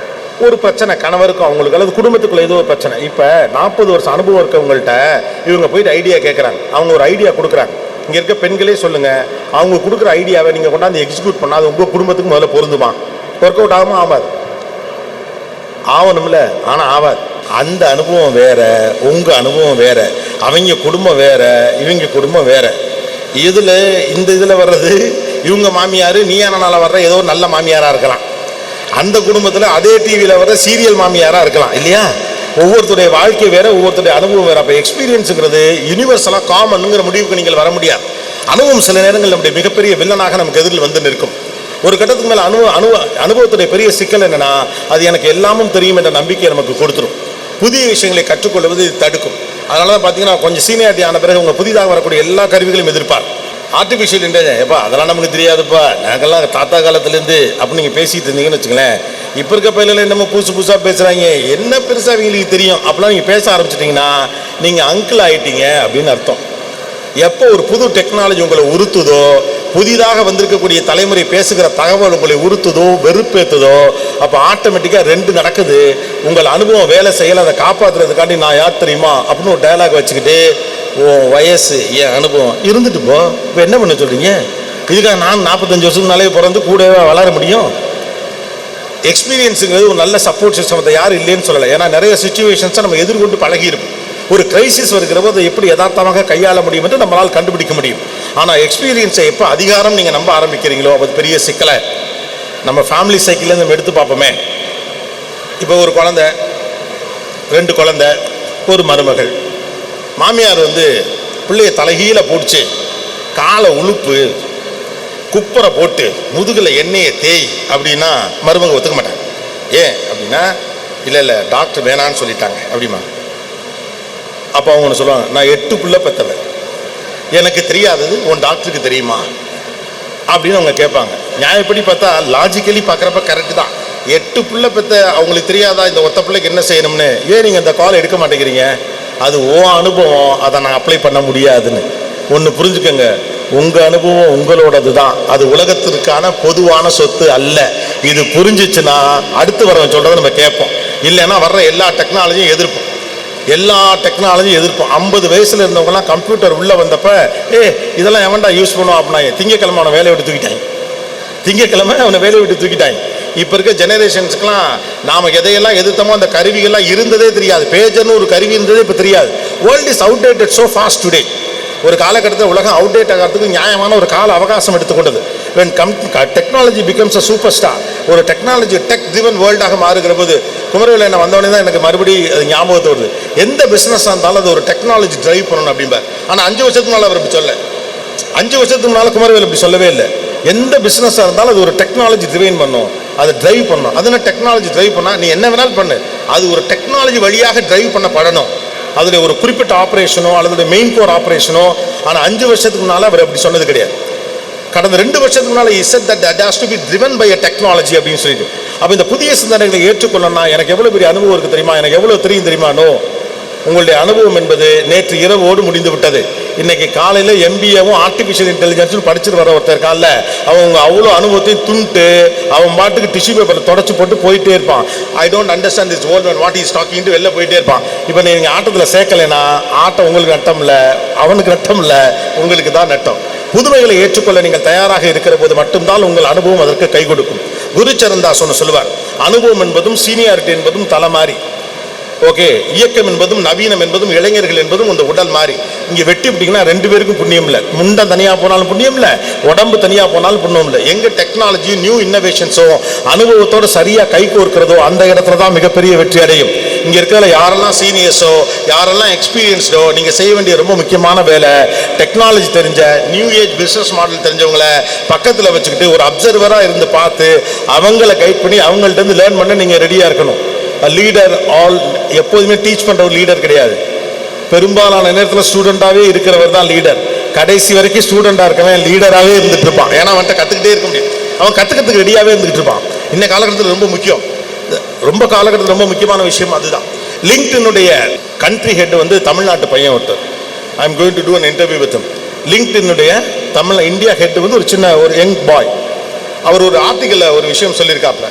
ஒரு பிரச்சனை கணவருக்கும் அவங்களுக்கு அல்லது குடும்பத்துக்குள்ள ஏதோ ஒரு பிரச்சனை. இப்போ 40 வருஷம் அனுபவம் இருக்கவங்கள்ட்ட இவங்க போயிட்டு ஐடியா கேட்குறாங்க. அவங்க ஒரு ஐடியா கொடுக்குறாங்க. இங்கே இருக்க பெண்களே சொல்லுங்கள், அவங்க கொடுக்குற ஐடியாவை நீங்கள் கொண்டாந்து எக்ஸிக்யூட் பண்ணால் அது உங்கள் குடும்பத்துக்கு முதல்ல பொருந்துமா? ஒர்க் அவுட் ஆகுமா? ஆகாது. ஆகணும்ல, ஆனால் ஆகாது. அந்த அனுபவம் வேற, உங்கள் அனுபவம் வேற, அவங்க குடும்பம் வேற, இவங்க குடும்பம் வேற. இந்த இதில் வர்றது இவங்க மாமியார், நீயானால வர்ற ஏதோ நல்ல மாமியாராக இருக்கலாம். அந்த குடும்பத்தில் அதே டிவியில் வர சீரியல் மாமியாராக இருக்கலாம் இல்லையா? ஒவ்வொருத்தருடைய வாழ்க்கை வேற, ஒவ்வொருத்தருடைய அனுபவம் வேற. அப்போ எக்ஸ்பீரியன்ஸுங்கிறது யூனிவர்சலாக காமனுங்கிற முடிவுக்கு நீங்கள் வர முடியாது. அனுபவம் சில நேரங்கள் நம்முடைய மிகப்பெரிய வில்லனாக நமக்கு எதிரில் வந்து நிற்கும். ஒரு கட்டத்துக்கு மேலே அனுபவத்துடைய பெரிய சிக்கல் என்னன்னா, அது எனக்கு எல்லாமும் தெரியும் என்ற நம்பிக்கையை நமக்கு கொடுத்துரும். புதிய விஷயங்களை கற்றுக்கொள்வது இது தடுக்கும். அதனால தான் பார்த்தீங்கன்னா கொஞ்சம் சீனியாரிட்டி ஆன பிறகு உங்கள் புதிதாக வரக்கூடிய எல்லா கருவிகளையும் எதிர்ப்பார். ஆர்டிஃபிஷியல் இன்டெலிஜென்ஸ், எப்பா அதெல்லாம் நமக்கு தெரியாதுப்பா, நாங்கள்லாம் தாத்தா காலத்துலேருந்து அப்படின்னு நீங்கள் பேசிகிட்டு இருந்தீங்கன்னு வச்சுங்களேன். இப்போ இருக்க பையில என்னமோ புதுசாக பேசுகிறாங்க, என்ன பெருசாக அவங்களுக்கு தெரியும் அப்படிலாம் நீங்கள் பேச ஆரம்பிச்சிட்டிங்கன்னா நீங்கள் அங்கிள் ஆகிட்டீங்க அப்படின்னு அர்த்தம். எப்போ ஒரு புது டெக்னாலஜி உங்களை உறுத்துதோ, புதிதாக வந்திருக்கக்கூடிய தலைமுறை பேசுகிற தகவல் உங்களை உறுத்துதோ, வெறுப்பேற்றுதோ, அப்போ ஆட்டோமேட்டிக்காக 2 நடக்குது. உங்கள் அனுபவம் வேலை செய்யலை, அதை காப்பாற்றுறதுக்காண்டி நான் யார் தெரியுமா அப்படின்னு ஒரு டயலாக் வச்சுக்கிட்டு, ஓ வயசு என் அனுபவம் இருந்துட்டு போ, இப்போ என்ன பண்ண சொல்கிறீங்க? இதுக்காக நான் 45 வருஷத்துக்கு மேலே பிறந்து கூடவே வளர முடியும்? எக்ஸ்பீரியன்ஸுங்கிறது ஒரு நல்ல சப்போர்ட் சிஸ்டம், அதை யாரும் இல்லைன்னு சொல்லலை. ஏன்னா நிறைய சுச்சுவேஷன்ஸை நம்ம எதிர்கொண்டு பழகியிருப்போம். ஒரு கிரைசிஸ் வருகிற போது எப்படி யதார்த்தமாக கையாள முடியும் என்று நம்மளால் கண்டுபிடிக்க முடியும். ஆனால் எக்ஸ்பீரியன்ஸை எப்போ அதிகாரம் நீங்கள் நம்ப ஆரம்பிக்கிறீங்களோ அது பெரிய சிக்கலை. நம்ம ஃபேமிலி சைக்கிள்லேருந்து நம்ம எடுத்து பார்ப்போமே. இப்போ ஒரு குழந்தை, 2 குழந்தை, ஒரு மருமகள். மாமியார் பிள்ளைய தலைகீழ போட்டுச்சு, காலை உழுப்பு, குப்பரை போட்டு முதுகில் எண்ணெயை தேய் அப்படின்னா மருமக ஒத்துக்க மாட்டாங்க. ஏன் அப்படின்னா, இல்லை டாக்டர் வேணான்னு சொல்லிட்டாங்க அப்படிமா. அப்போ அவங்க ஒன்று சொல்லுவாங்க, நான் 8 பிள்ளை பெற்றவன், எனக்கு தெரியாதது உன் டாக்டருக்கு தெரியுமா அப்படின்னு அவங்க கேட்பாங்க. நியாயப்படி பார்த்தா லாஜிக்கலி பார்க்குறப்ப கரெக்டு தான். 8 பிள்ளை பெற்ற அவங்களுக்கு தெரியாதா இந்த ஒத்த பிள்ளைக்கு என்ன செய்யணும்னு? ஏன் நீங்கள் இந்த கால் எடுக்க மாட்டேங்கிறீங்க? அது அனுபவம், அதை நான் அப்ளை பண்ண முடியாதுன்னு. ஒன்று புரிஞ்சுக்கோங்க, உங்கள் அனுபவம் உங்களோடது தான், அது உலகத்திற்கான பொதுவான சொத்து அல்ல. இது புரிஞ்சிச்சுன்னா அடுத்து வரவன் சொல்கிறத நம்ம கேட்போம். இல்லைன்னா வர்ற எல்லா டெக்னாலஜியும் எதிர்ப்போம். 50 வயசுல இருந்தவங்கலாம் கம்ப்யூட்டர் உள்ளே வந்தப்ப இதெல்லாம் எவன்டா யூஸ் பண்ணுவோம் அப்படின்னா, திங்கக்கிழமை அவனை வேலையை விட்டு தூக்கிட்டாங்க. இப்போ இருக்க ஜெனரேஷன்ஸுக்கெல்லாம் நாம் எதையெல்லாம் எதிர்த்தமோ அந்த கருவிகள்லாம் இருந்ததே தெரியாது. பேஜர்னு ஒரு கருவி இருந்ததே இப்போ தெரியாது. World is outdated so fast today. ஒரு காலகட்டத்தில் உலகம் அவுடேட் ஆகிறதுக்கு நியாயமான ஒரு கால அவகாசம் எடுத்துக்கொண்டது. when technology becomes a superstar, ஒரு டெக்னாலஜி டெக் ட்ரிவன் வேர்ல்டாக மாறுகிற போது, குமரவேல் என்ன வந்தவொடனே தான் எனக்கு மறுபடியும் அது ஞாபகத்தை வருது. எந்த பிஸ்னஸாக இருந்தாலும் அது ஒரு டெக்னாலஜி டிரைவ் பண்ணணும் அப்படிம்பார். ஆனால் 5 வருஷத்துக்கு முன்னால் அவர் இப்படி சொல்ல, 5 வருஷத்துக்கு முன்னால் குமரவேல் இப்படி சொல்லவே இல்லை. எந்த பிஸ்னஸாக இருந்தாலும் அது ஒரு டெக்னாலஜி டிரைவ் பண்ணணும், அதை டிரைவ் பண்ணணும். அதுனா டெக்னாலஜி டிரைவ் பண்ணால் நீ என்ன வேணாலும் பண்ணு, அது ஒரு டெக்னாலஜி வழியாக டிரைவ் பண்ணப்படணும். அதில் ஒரு குறிப்பிட்ட ஆப்ரேஷனோ அல்லது மெயின் கோர் ஆப்ரேஷனோ. ஆனால் 5 வருஷத்துக்கு முன்னால் அவர் அப்படி சொன்னது கிடையாது. கடந்த 2 வருஷத்துக்கு முன்னால் he said that that has to be driven by a technology அப்படின்னு சொல்லிட்டு. அப்போ இந்த புதிய சிந்தனைகளை ஏற்றுக்கொள்ளணும்னா எனக்கு எவ்வளோ பெரிய அனுபவம் இருக்குது தெரியுமா, எனக்கு எவ்வளோ தெரியும் தெரியுமானோ. உங்களுடைய அனுபவம் என்பது நேற்று இரவோடு முடிந்து விட்டது. இன்னைக்கு காலையில் MBAவும் ஆர்டிஃபிஷியல் இன்டெலிஜென்ஸும் படிச்சுட்டு வர ஒருத்தர் இருக்கான்ல, அவங்க அவ்வளோ அனுபவத்தையும் துண்டு அவன் பாட்டுக்கு டிஷ்யூ பேப்பரை தொடச்சி போட்டு போயிட்டே இருப்பான். I don't understand this world and what is டாக்கிங்ட்டு வெளில போயிட்டே இருப்பான். இப்போ நீங்கள் ஆட்டத்தில் சேர்க்கலைன்னா ஆட்டம் உங்களுக்கு நட்டம் இல்லை, அவனுக்கு நட்டம் இல்லை, உங்களுக்கு தான் நட்டம். புதுமைகளை ஏற்றுக்கொள்ள நீங்கள் தயாராக இருக்கிற போது மட்டும்தான் உங்கள் அனுபவம் அதற்கு கை கொடுக்கும். குருச்சரந்தாஸ் ஒன்று சொல்லுவார், அனுபவம் என்பதும் சீனியாரிட்டி என்பதும் தலை மாறி, ஓகே, இயக்கம் என்பதும் நவீனம் என்பதும் இளைஞர்கள் என்பதும் இந்த உடல் மாறி. இங்கே வெட்டி விட்டிங்கன்னா 2 பேருக்கும் புண்ணியம் இல்லை. முண்டை தனியாக போனாலும் புண்ணியம் இல்லை, உடம்பு தனியாக போனாலும் புண்ணியம் இல்லை. எங்கே டெக்னாலஜி நியூ இன்னோவேஷன்ஸோ அனுபவத்தோடு சரியாக கை கோர்க்கிறதோ அந்த இடத்துல தான் மிகப்பெரிய வெற்றி அடையும். இங்கே இருக்கிற யாரெல்லாம் சீனியர்ஸோ யாரெல்லாம் எக்ஸ்பீரியன்ஸ்டோ நீங்கள் செய்ய வேண்டிய ரொம்ப முக்கியமான வேலை, டெக்னாலஜி தெரிஞ்ச நியூ ஏஜ் பிஸ்னஸ் மாடல் தெரிஞ்சவங்களை பக்கத்தில் வச்சுக்கிட்டு ஒரு அப்சர்வராக இருந்து பார்த்து அவங்கள கைட் பண்ணி அவங்கள்ட்ட லேர்ன் பண்ண நீங்கள் ரெடியாக இருக்கணும். லீடர் எப்போதுமே டீச் பண்ணுற ஒரு லீடர் கிடையாது. பெரும்பாலான நேரத்தில் ஸ்டூடெண்டாகவே இருக்கிறவர் தான் லீடர். கடைசி வரைக்கும் ஸ்டூடெண்டாக இருக்கவன் லீடராகவே இருந்துட்டு இருப்பான். ஏன்னா அவன்கிட்ட கற்றுக்கிட்டே இருக்க முடியும், அவன் கற்றுக்கிறதுக்கு ரெடியாகவே இருந்துகிட்டு இருப்பான். இந்த காலகட்டத்தில் ரொம்ப முக்கியம், ரொம்ப முக்கியமான விஷயம் அதுதான். லிங்க்டினுடைய கண்ட்ரி ஹெட் தமிழ்நாட்டு பையன் ஒருத்தர். I am going to do an interview with him. லிங்க்டினுடைய இந்தியா ஹெட் ஒரு யங் பாய். அவர் ஒரு ஆர்டிக்கலில் ஒரு விஷயம் சொல்லியிருக்காப்புல,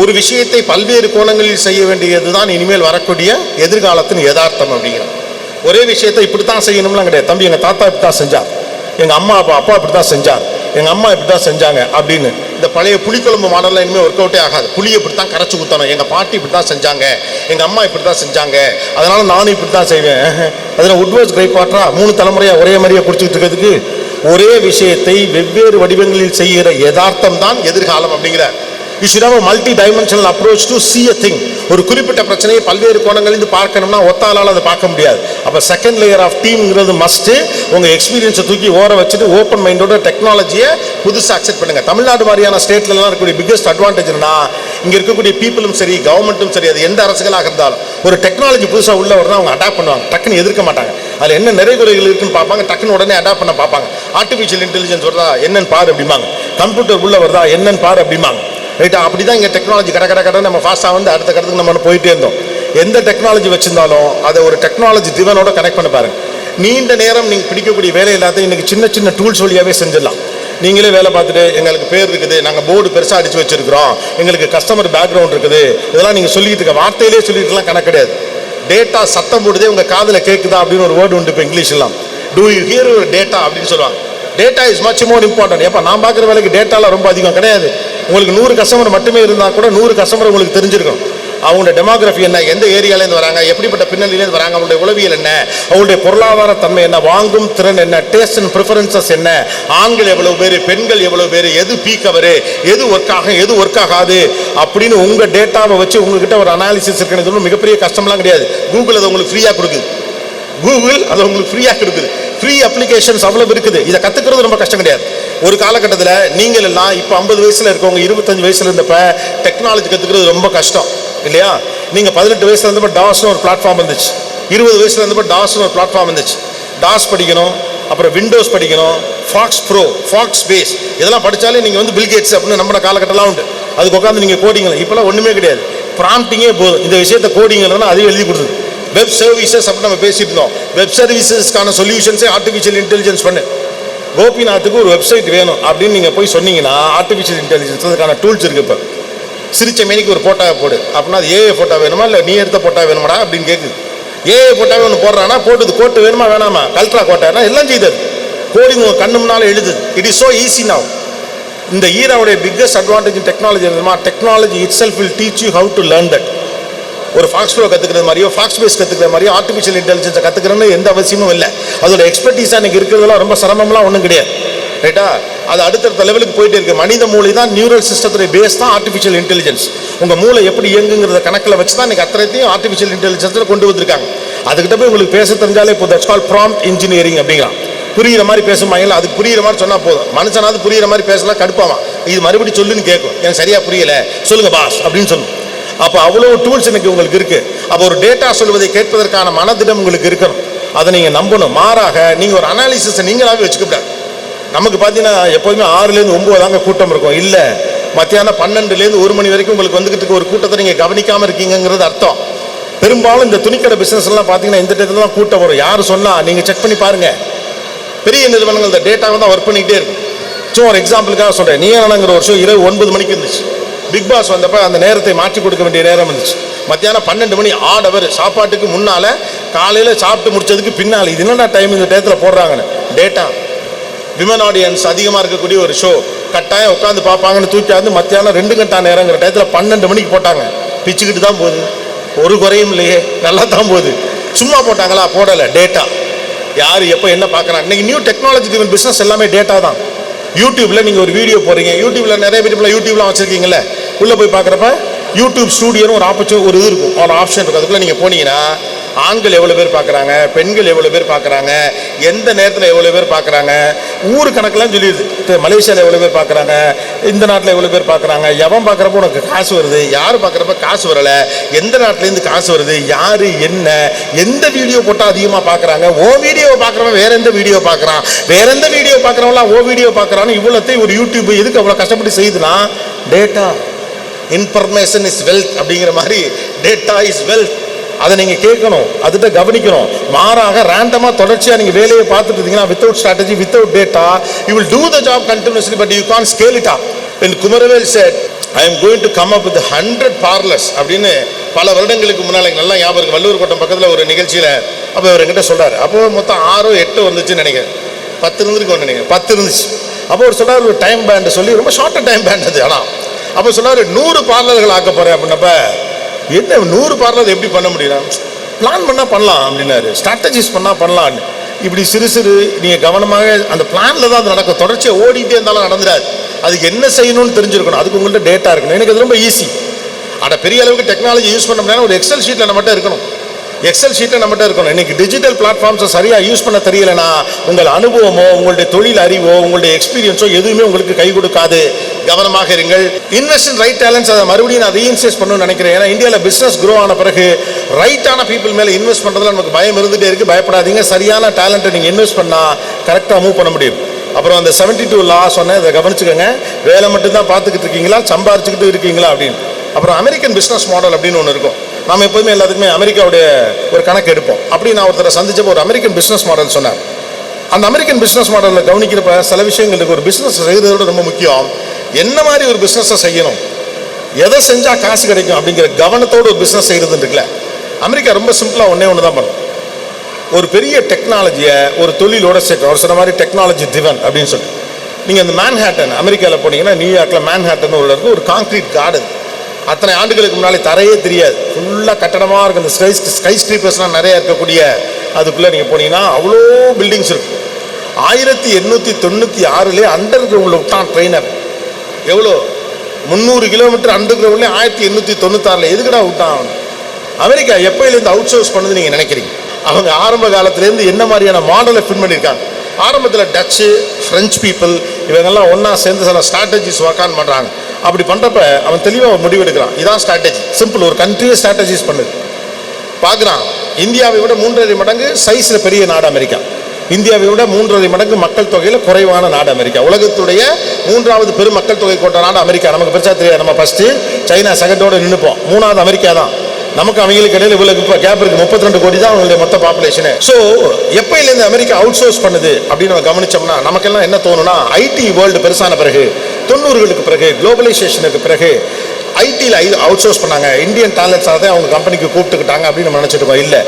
ஒரு விஷயத்தை பல்வேறு கோணங்களில் செய்ய வேண்டியது தான் இனிமேல் வரக்கூடிய எதிர்காலத்தின் யதார்த்தம் அப்படிங்கிறார். ஒரே விஷயத்தை இப்படித்தான் செய்யணும்லாம் கிடையாது. தம்பி எங்கள் தாத்தா இப்படி தான் செஞ்சார், எங்கள் அப்பா இப்படி தான் செஞ்சார், எங்கள் அம்மா இப்படி தான் செஞ்சாங்க அப்படின்னு இந்த பழைய புளிக்குழம்பு மாடலில் இனிமேல் ஒர்க் அவுட்டே ஆகாது. புளியை இப்படி தான் கரைச்சி ஊற்றணும், எங்கள் பாட்டி இப்படி தான் செஞ்சாங்க, எங்கள் அம்மா இப்படி தான் செஞ்சாங்க, அதனால நானும் இப்படி தான் செய்வேன். அதில் உட்வர்ஸ் கிரைப் வாட்டரா 3 தலைமுறையாக ஒரே மாதிரியாக குடிச்சிட்டு இருக்கிறதுக்கு ஒரே விஷயத்தை வெவ்வேறு வடிவங்களில் செய்கிற யதார்த்தம் தான் எதிர்காலம் அப்படிங்கிறார். You should have a multi-dimensional approach to see a thing. ஒரு குறிப்பிட்ட பிரச்சனையை பல்வேறு கோணங்களிலிருந்து பார்க்கணும்னா ஒத்தாளால் அதை பார்க்க முடியாது. அப்போ செகண்ட் லேயர் ஆஃப் டீம்ங்கிறது மஸ்ட்டு. உங்கள் எக்ஸ்பீரியன்ஸை தூக்கி ஓர வச்சுட்டு ஓப்பன் மைண்டோட டெக்னாலஜியை புதுசாக அக்செப்ட் பண்ணுங்கள். தமிழ்நாடு மாதிரியான ஸ்டேட்லலாம் இருக்கக்கூடிய பிக்கஸ்ட் அட்வான்டேஜ்னா இங்கே இருக்கக்கூடிய பீப்புளும் சரி கவர்மெண்ட்டும் சரி அது எந்த அரசுகளாக இருந்தாலும் ஒரு டெக்னாலஜி புதுசாக உள்ள வரணும் அவங்க அடாப்ட் பண்ணுவாங்க, டக்குன்னு எதிர்க்க மாட்டாங்க. அதில் என்ன நிறைகுறைகள் இருக்குன்னு பார்ப்பாங்க, டக்குன்னு உடனே அடாப்ட் பண்ண பார்ப்பாங்க. ஆர்டிஃபிஷியல் இன்டெலிஜென்ஸ் வருதா என்னன்னு பாரு அப்படிம்பாங்க, கம்ப்யூட்டர் உள்ள வருதா என்னன்னு பாரு அப்படிம்பாங்க. ரைட்டா? அப்படி தான் இங்கே டெக்னாலஜி கடை நம்ம ஃபாஸ்ட்டாக அடுத்த கடத்துக்கு நம்ம போயிட்டே இருந்தோம். எந்த டெக்னாலஜி வச்சிருந்தாலும் அதை ஒரு டெக்னாலஜி டிரைவனோட கனெக்ட் பண்ணி பாருங்க. நீண்ட நேரம் நீங்கள் பிடிக்கக்கூடிய வேலை எல்லாத்தையும் இன்றைக்கி சின்ன டூல்ஸ் வழியாகவே செஞ்சிடலாம். நீங்களே வேலை பார்த்துட்டு எங்களுக்கு பேர் இருக்குது, நாங்கள் போர்டு பெருசாக அடித்து வச்சுருக்கிறோம், எங்களுக்கு கஸ்டமர் பேக்ரவுண்ட் இருக்குது, இதெல்லாம் நீங்கள் சொல்லிட்டு இருக்க வார்த்தையிலே சொல்லிட்டுலாம் கணக்கு கிடையாது. டேட்டா சத்தம் போடுதே உங்கள் காதில் கேட்குதா அப்படின்னு ஒரு வேர்டு உண்டு இப்போ இங்கிலீஷ்லாம். Do you hear your data அப்படின்னு சொல்லுவாங்க. Data is much more important. எப்போ நான் பார்க்குற வேலைக்கு டேட்டாலாம் ரொம்ப அதிகம் கிடையாது. உங்களுக்கு 100 கஸ்டமர் மட்டுமே இருந்தால் கூட 100 கஸ்டமர் உங்களுக்கு தெரிஞ்சிருக்கும். அவங்களுடைய டெமோகிராஃபி என்ன, எந்த ஏரியாலேருந்து வராங்க, எப்படிப்பட்ட பின்னணியிலேருந்து வராங்க, அவங்களுடைய உளவியல் என்ன, அவங்களுடைய பொருளாதார தன்மை என்ன, வாங்கும் திறன் என்ன, டேஸ்ட் அண்ட் ப்ரிஃபரன்சஸ் என்ன, ஆண்கள் எவ்வளவு பேர், பெண்கள் எவ்வளவு பேர், எது பீக் அவரு, எது ஒர்க் ஆகும், எது ஒர்க் ஆகாது அப்படின்னு உங்கள் டேட்டாவை வச்சு உங்ககிட்ட ஒரு அனாலிசிஸ் இருக்குன்னு மிகப்பெரிய கஷ்டம்லாம் கிடையாது. கூகுள் அதை உங்களுக்கு ஃப்ரீயாக கொடுக்குது. கூகுள் அதை உங்களுக்கு ஃப்ரீயாக கொடுக்குது. ஃப்ரீ அப்ளிகேஷன்ஸ் அவ்வளவு இருக்குது. இதை கற்றுக்கிறது ரொம்ப கஷ்டம் கிடையாது. ஒரு காலகட்டத்தில் நீங்கள் எல்லாம் இப்போ 50 வயசில் இருக்கவங்க 25 வயசில் இருந்தப்ப டெக்னாலஜி கற்றுக்கிறது ரொம்ப கஷ்டம் இல்லையா? நீங்கள் 18 வயசில் இருந்தப்போ டாஸ்னு ஒரு பிளாட்ஃபார்ம் இருந்துச்சு. 20 வயசில் இருந்தப்போ டாஸ்னு ஒரு பிளாட்ஃபார்ம் இருந்துச்சு. டாஸ் படிக்கணும், அப்புறம் விண்டோஸ் படிக்கணும், ஃபாக்ஸ் ப்ரோ, ஃபாக்ஸ் பேஸ், இதெல்லாம் படித்தாலே நீங்கள் வந்து பில்கேட்ஸ் அப்படின்னு நம்ம காலகட்டம்லாம் உண்டு. அதுக்கு உட்காந்து நீங்கள் கோடிங்க. இப்போலாம் ஒன்றுமே கிடையாது. ப்ராம்ப்டிங்கே போதும். இந்த விஷயத்தை கோடிங்கன்னா அதையும் எழுதி கொடுக்குது. வெப் சர்வீசஸ் அப்படின்னு நம்ம பேசிட்டு இருந்தோம். வெப் சர்வீசஸ்க்கான சொல்யூஷன்ஸே ஆர்டிஃபிஷியல் இன்டெலிஜென்ஸ் பண்ணு. கோபிநாத்துக்கு ஒரு வெப்சைட் வேணும் அப்படின்னு நீங்கள் போய் சொன்னீங்கன்னா ஆர்டிஃபிஷியல் இன்டெலிஜென்ஸ் அதுக்கான டூல்ஸ் இருக்குது. இப்போ சிரிச்ச மேனிக்கு ஒரு ஃபோட்டோவை போடு அப்படின்னா அது ஏஏ ஃபோட்டோ வேணுமா இல்லை நீ எடுத்த ஃபோட்டோ வேணுமாடா அப்படின்னு கேட்குது. ஏஏ ஃபோட்டோவே ஒன்று போடுறான்னா போட்டுது, கோட்டு வேணுமா வேணாமா, கல்ட்ரா கோட்டானா எல்லாம் செய்தது. கோடிங் உங்கள் கண்ணு முன்னால் எழுதுது. It is so easy now. இந்த ஈராவுடைய பிக்கஸ்ட் அட்வான்டேஜ் இன் டெக்னாலஜி என்னமா, technology itself will teach you how to learn that. ஒரு ஃபாக்ஸ் ப்ரோ கற்றுக்கிற மாதிரியோ ஃபாக்ஸ் பேஸ் கற்றுக்கிற மாதிரியோ ஆர்டிஃபிஷியல் இன்டெலிஜென்ஸை கற்றுக்கிறன்னு எந்த அவசியமும் இல்லை. அதோட எக்ஸ்பர்டீஸாக எனக்கு இருக்கிறதுலாம் ரொம்ப சிரமம்லாம் ஒன்றும் கிடையாது. ரைட்டா? அது அடுத்தடுத்த லெவலுக்கு போயிட்டே இருக்கு. மனித மூளை தான் நியூரல் சிஸ்டத்துடைய பேஸ் தான் ஆர்டிஃபிஷியல் இன்டெலிஜென்ஸ். உங்கள் மூளை எப்படி இயங்குங்கிறத கணக்கில் வச்சு தான் இன்றைக்கி அத்தனைத்தையும் ஆர்டிஃபிஷியல் இன்டெலிஜென்ஸில் கொண்டு வந்திருக்காங்க. அதுக்கிட்ட போய் உங்களுக்கு பேச தெரிஞ்சாலே இப்போ தட்ஸ் கால் ப்ராம்ப்ட் இன்ஜினியரிங் அப்படிங்கிறான். புரிகிற மாதிரி பேசுமாங்களா, அதுக்கு புரிகிற மாதிரி சொன்னால் போதும். மனுஷனாவது புரிகிற மாதிரி பேசலாம் கடுப்பாவான். இது மறுபடியும் சொல்லுன்னு கேட்கும். எனக்கு சரியாக புரியலை, சொல்லுங்கள் பாஸ் அப்படின்னு சொல்லும். அப்போ அவ்வளோ டூல்ஸ் எனக்கு உங்களுக்கு இருக்குது. அப்போ ஒரு டேட்டா சொல்வதை கேட்பதற்கான மனதிடம் உங்களுக்கு இருக்கணும். அதை நீங்கள் நம்பணும். மாறாக நீங்கள் ஒரு அனாலிசிஸை நீங்களாகவே வச்சுக்கூடாது. நமக்கு பார்த்தீங்கன்னா எப்போதுமே 6லேருந்து 9 தாங்க கூட்டம் இருக்கும். இல்லை, மத்தியானம் 12லேருந்து 1 மணி வரைக்கும் உங்களுக்கு வந்துக்கிட்டு ஒரு கூட்டத்தை நீங்கள் கவனிக்காமல் இருக்கீங்கிறது அர்த்தம். பெரும்பாலும் இந்த துணிக்கடை பிஸ்னஸ்லாம் பார்த்தீங்கன்னா இந்த டேட்டில் தான் கூட்டம் வரும். யார் சொன்னால் நீங்கள் செக் பண்ணி பாருங்கள். பெரிய நிறுவனங்கள் இந்த டேட்டாவை தான் ஒர்க் பண்ணிக்கிட்டே இருக்கும். சும்மா ஒரு எக்ஸாம்பிளுக்காக சொல்கிறேன். நீ என்னங்கிற ஒரு ஷோ இரவு 9 மணிக்கு இருந்துச்சு. பிக் பாஸ் வந்தப்போ அந்த நேரத்தை மாற்றி கொடுக்க வேண்டிய நேரம் இருந்துச்சு. மத்தியானம் 12 மணி ஆட் அவர் சாப்பாட்டுக்கு முன்னால், காலையில் சாப்பிட்டு முடிச்சதுக்கு பின்னால். இது என்னடா டைம் இந்த டயத்தில் போடுறாங்கன்னு. டேட்டா விமன் ஆடியன்ஸ் அதிகமாக இருக்கக்கூடிய ஒரு ஷோ கட்டாயம் உட்காந்து பார்ப்பாங்கன்னு தூக்கியாந்து மத்தியானம் 2 கண்டா நேரங்கிற டயத்தில் 12 மணிக்கு போட்டாங்க. பிச்சுக்கிட்டு தான் போகுது, ஒரு குறையும் இல்லையே, நல்லா தான் போகுது. சும்மா போட்டாங்களா? போடலை. டேட்டா யார் எப்போ என்ன பார்க்குறாங்க. இன்றைக்கி நியூ டெக்னாலஜி டிவன் பிஸ்னஸ் எல்லாமே டேட்டா தான். யூடியூப்பில் நீங்கள் ஒரு வீடியோ போடுறீங்க. யூடியூப்பில் நிறைய பேர் யூடியூப்லாம் வச்சுருக்கீங்களே, உள்ளே போய் பார்க்குறப்ப யூடியூப் ஸ்டூடியோன்னு ஒரு இது இருக்கும், ஒரு ஆப்ஷன் இருக்கும். அதுக்குள்ளே நீங்கள் போனீங்கன்னா ஆண்கள் எவ்வளோ பேர் பார்க்குறாங்க, பெண்கள் எவ்வளோ பேர் பார்க்குறாங்க, எந்த நேரத்தில் எவ்வளோ பேர் பார்க்குறாங்க, ஊர் கணக்கெல்லாம் சொல்லிடுது. மலேசியாவில் எவ்வளோ பேர் பார்க்குறாங்க, இந்த நாட்டில் எவ்வளோ பேர் பார்க்குறாங்க, எவன் பார்க்குறப்போ உனக்கு காசு வருது, யார் பார்க்குறப்ப காசு வரலை, எந்த நாட்டிலேருந்து காசு வருது, யார் என்ன, எந்த வீடியோ போட்டால் அதிகமாக பார்க்குறாங்க, ஓ வீடியோவை பார்க்குறவன் வேற எந்த வீடியோ பார்க்குறான், வேற எந்த வீடியோ பார்க்குறவங்களாம் ஓ வீடியோ பார்க்குறான்னு இவ்வளோத்தையும் ஒரு யூடியூப் எதுக்கு அவ்வளோ கஷ்டப்பட்டு செய்யுதுன்னா, டேட்டா. இன்ஃபர்மேஷன் இஸ் வெல்த் அப்படிங்கிற மாதிரி டேட்டா இஸ் வெல்த். அதை நீங்கள் கேட்கணும், அதுகிட்ட கவனிக்கணும். மாறாக ரேண்டமாக தொடர்ச்சியாக நீங்கள் வேலையை பார்த்துட்டு இருந்தீங்கன்னா without strategy, without data, you will do the job continuously but you can't scale it up. when Kumarvel said I am going to come up with 100 parlors அப்படின்னு பல வருடங்களுக்கு முன்னால் நல்லா ஞாபகம் இருக்கு. வள்ளுவர் கோட்டம் பக்கத்தில் ஒரு நிகழ்ச்சியில் அப்போ அவர் என்கிட்ட சொல்கிறார். அப்போ மொத்தம் 6 8 வந்துச்சுன்னு நினைக்கிறேன், 10 இருந்துருக்கு நினைக்கிறேன், 10 இருந்துச்சு. அப்போ அவர் சொன்னார் ஒரு டைம் பேண்ட் சொல்லி, ரொம்ப ஷார்ட்டாக டைம் பேண்ட் அது. ஆனால் அப்போ சொன்னார் 100 பார்லர்கள் ஆக்க போகிறேன் அப்படின்னப்ப, என்ன 100 பார்லர் எப்படி பண்ண முடியும், பிளான் பண்ணால் பண்ணலாம் அப்படின்னாரு, ஸ்ட்ராட்டஜிஸ் பண்ணால் பண்ணலான்னு. இப்படி சிறு சிறு நீங்கள் கவனமாக அந்த பிளானில் தான் அது நடக்கும். தொடர்ச்சியாக ஓடிட்டே இருந்தாலும் நடந்துடாது. அதுக்கு என்ன செய்யணும்னு தெரிஞ்சிருக்கணும். அதுக்கு உங்கள்கிட்ட டேட்டா இருக்கணும். எனக்கு அது ரொம்ப ஈஸி. ஆனால் பெரிய அளவுக்கு டெக்னாலஜி யூஸ் பண்ண முடியாது. ஒரு எக்ஸல் ஷீட்டில் நம்மகிட்ட இருக்கணும். எக்ஸல் ஷீட்டை நம்மகிட்ட இருக்கணும். இன்னைக்கு டிஜிட்டல் பிளாட்ஃபார்ம்ஸை சரியாக யூஸ் பண்ண தெரியலைன்னா உங்கள் அனுபவமோ உங்களுடைய தொழில் அறிவோ உங்களுடைய எக்ஸ்பீரியன்ஸோ எதுவுமே உங்களுக்கு கை கொடுக்காது. கவனமாக இருங்கள். Invest in right talents. அதை மறுபடியும் நான் ரீஇன்வெஸ்ட் பண்ணணும்னு நினைக்கிறேன். ஏன்னா இந்தியாவில் பிஸ்னஸ் க்ரோ ஆன பிறகு ரைட்டான பீப்புள் மேலே இன்வெஸ்ட் பண்ணுறதுல நமக்கு பயம் இருந்துகிட்டே இருக்குது. பயப்படாதீங்க. சரியான டேலண்ட்டை நீங்கள் இன்வெஸ்ட் பண்ணால் கரெக்டாக மூவ் பண்ண முடியும். அப்புறம் அந்த 72 லா சொன்னேன், அதை கவனிச்சுக்கோங்க. வேலை மட்டும்தான் பார்த்துக்கிட்டு இருக்கீங்களா, சம்பாரிச்சுக்கிட்டு இருக்கீங்களா அப்படின்னு. அப்புறம் அமெரிக்கன் பிஸ்னஸ் மாடல் அப்படின்னு ஒன்று இருக்கும். நாம் எப்போதுமே எல்லாத்துக்குமே அமெரிக்காவுடைய ஒரு கணக்கு எடுப்போம். அப்படி நான் ஒருத்தரை சந்திச்சப்போ ஒரு அமெரிக்கன் பிஸ்னஸ் மாடல் சொன்னார். அந்த அமெரிக்கன் பிஸ்னஸ் மாடலில் கவனிக்கிறப்ப சில விஷயங்களுக்கு ஒரு பிஸ்னஸ் செய்கிறதோட ரொம்ப முக்கியம் என்ன மாதிரி ஒரு பிஸ்னஸை செய்யணும், எதை செஞ்சால் காசு கிடைக்கும் அப்படிங்கிற கவனத்தோடு ஒரு பிஸ்னஸ் செய்கிறது இருக்குல்ல. அமெரிக்கா ரொம்ப சிம்பிளாக ஒன்று தான் பண்ணும். ஒரு பெரிய டெக்னாலஜியை ஒரு தொழிலோட சேர்க்க ஒரு சொன்ன மாதிரி டெக்னாலஜி ட்ரிவன் அப்படின்னு சொல்லிட்டு நீங்கள் இந்த மேன்ஹாட்டன் அமெரிக்காவில் போனீங்கன்னா நியூயார்க்கில் மேன்ஹாட்டன் உள்ள இருக்கு ஒரு கான்க்ரீட் கார்டன். அத்தனை ஆண்டுகளுக்கு முன்னாலே தரையே தெரியாது, ஃபுல்லாக கட்டடமாக இருக்கும். இந்த ஸ்கை ஸ்க்ரீப்பர்ஸ்லாம் நிறைய இருக்கக்கூடிய அதுக்குள்ளே நீங்கள் போனீங்கன்னா அவ்வளோ பில்டிங்ஸ் இருக்கும். 1896 அண்டர் கிரவுண்டில் விட்டான் ட்ரெயினர். எவ்வளோ 300 கிலோமீட்டர் அண்டர் கிரவுண்ட்லேயே 1896 எதுக்கடா விட்டான்? அமெரிக்கா எப்போயிலேருந்து அவுட் சோர்ஸ் பண்ணுது நீங்கள் நினைக்கிறீங்க? அவங்க ஆரம்ப காலத்துலேருந்து என்ன மாதிரியான மாடலை ஃபிட் பண்ணியிருக்காங்க. ஆரம்பத்தில் டச்சு, ஃப்ரெஞ்சு பீப்புள் இவங்கெல்லாம் ஒன்றா சேர்ந்து சில ஸ்ட்ராட்டஜிஸ் ஒர்க் ஆன் பண்ணுறாங்க. அப்படி பண்ணுறப்ப அவன் தெளிவாக முடிவெடுக்கிறான், இதான் ஸ்ட்ராட்டஜி. சிம்பிள், ஒரு கண்ட்ரியை ஸ்ட்ராட்டஜிஸ் பண்ணுது. பார்க்குறான், இந்தியாவை விட 3.5 மடங்கு சைஸில் பெரிய நாடு அமெரிக்கா. இந்தியாவை விட 3.5 மடங்கு மக்கள் தொகையில் குறைவான நாடு அமெரிக்கா. உலகத்துடைய 3வது பெரும் மக்கள் தொகை கொண்ட நாடு அமெரிக்கா. நமக்கு பெருசாக தெரியாது, நம்ம ஃபஸ்ட்டு சைனா செகண்டோடு நின்றுப்போம், 3வது அமெரிக்கா தான். நமக்கு அவங்களுக்கு இடையில இவ்வளவு இப்போ கேப் இருக்கு, 32 கோடி தான் அவங்களுடைய மொத்த பாப்புலேஷனு. ஸோ எப்பயிலேருந்து அமெரிக்கா அவுட் சோர்ஸ் பண்ணுது அப்படின்னு நம்ம கவனிச்சோம்னா நமக்கெல்லாம் என்ன தோணுன்னா, ஐடி வேர்ல்டு பெருசான பிறகு 90களுக்கு பிறகு குளோபலைசேஷனுக்கு பிறகு ஐடியில் அவுட் சோர்ஸ் பண்ணாங்க, இந்தியன் டேலண்ட்ஸாக தான் அவங்க கம்பெனிக்கு கூப்பிட்டுக்கிட்டாங்க அப்படின்னு நம்ம நினச்சிட்டு இருக்கோம். இல்லை,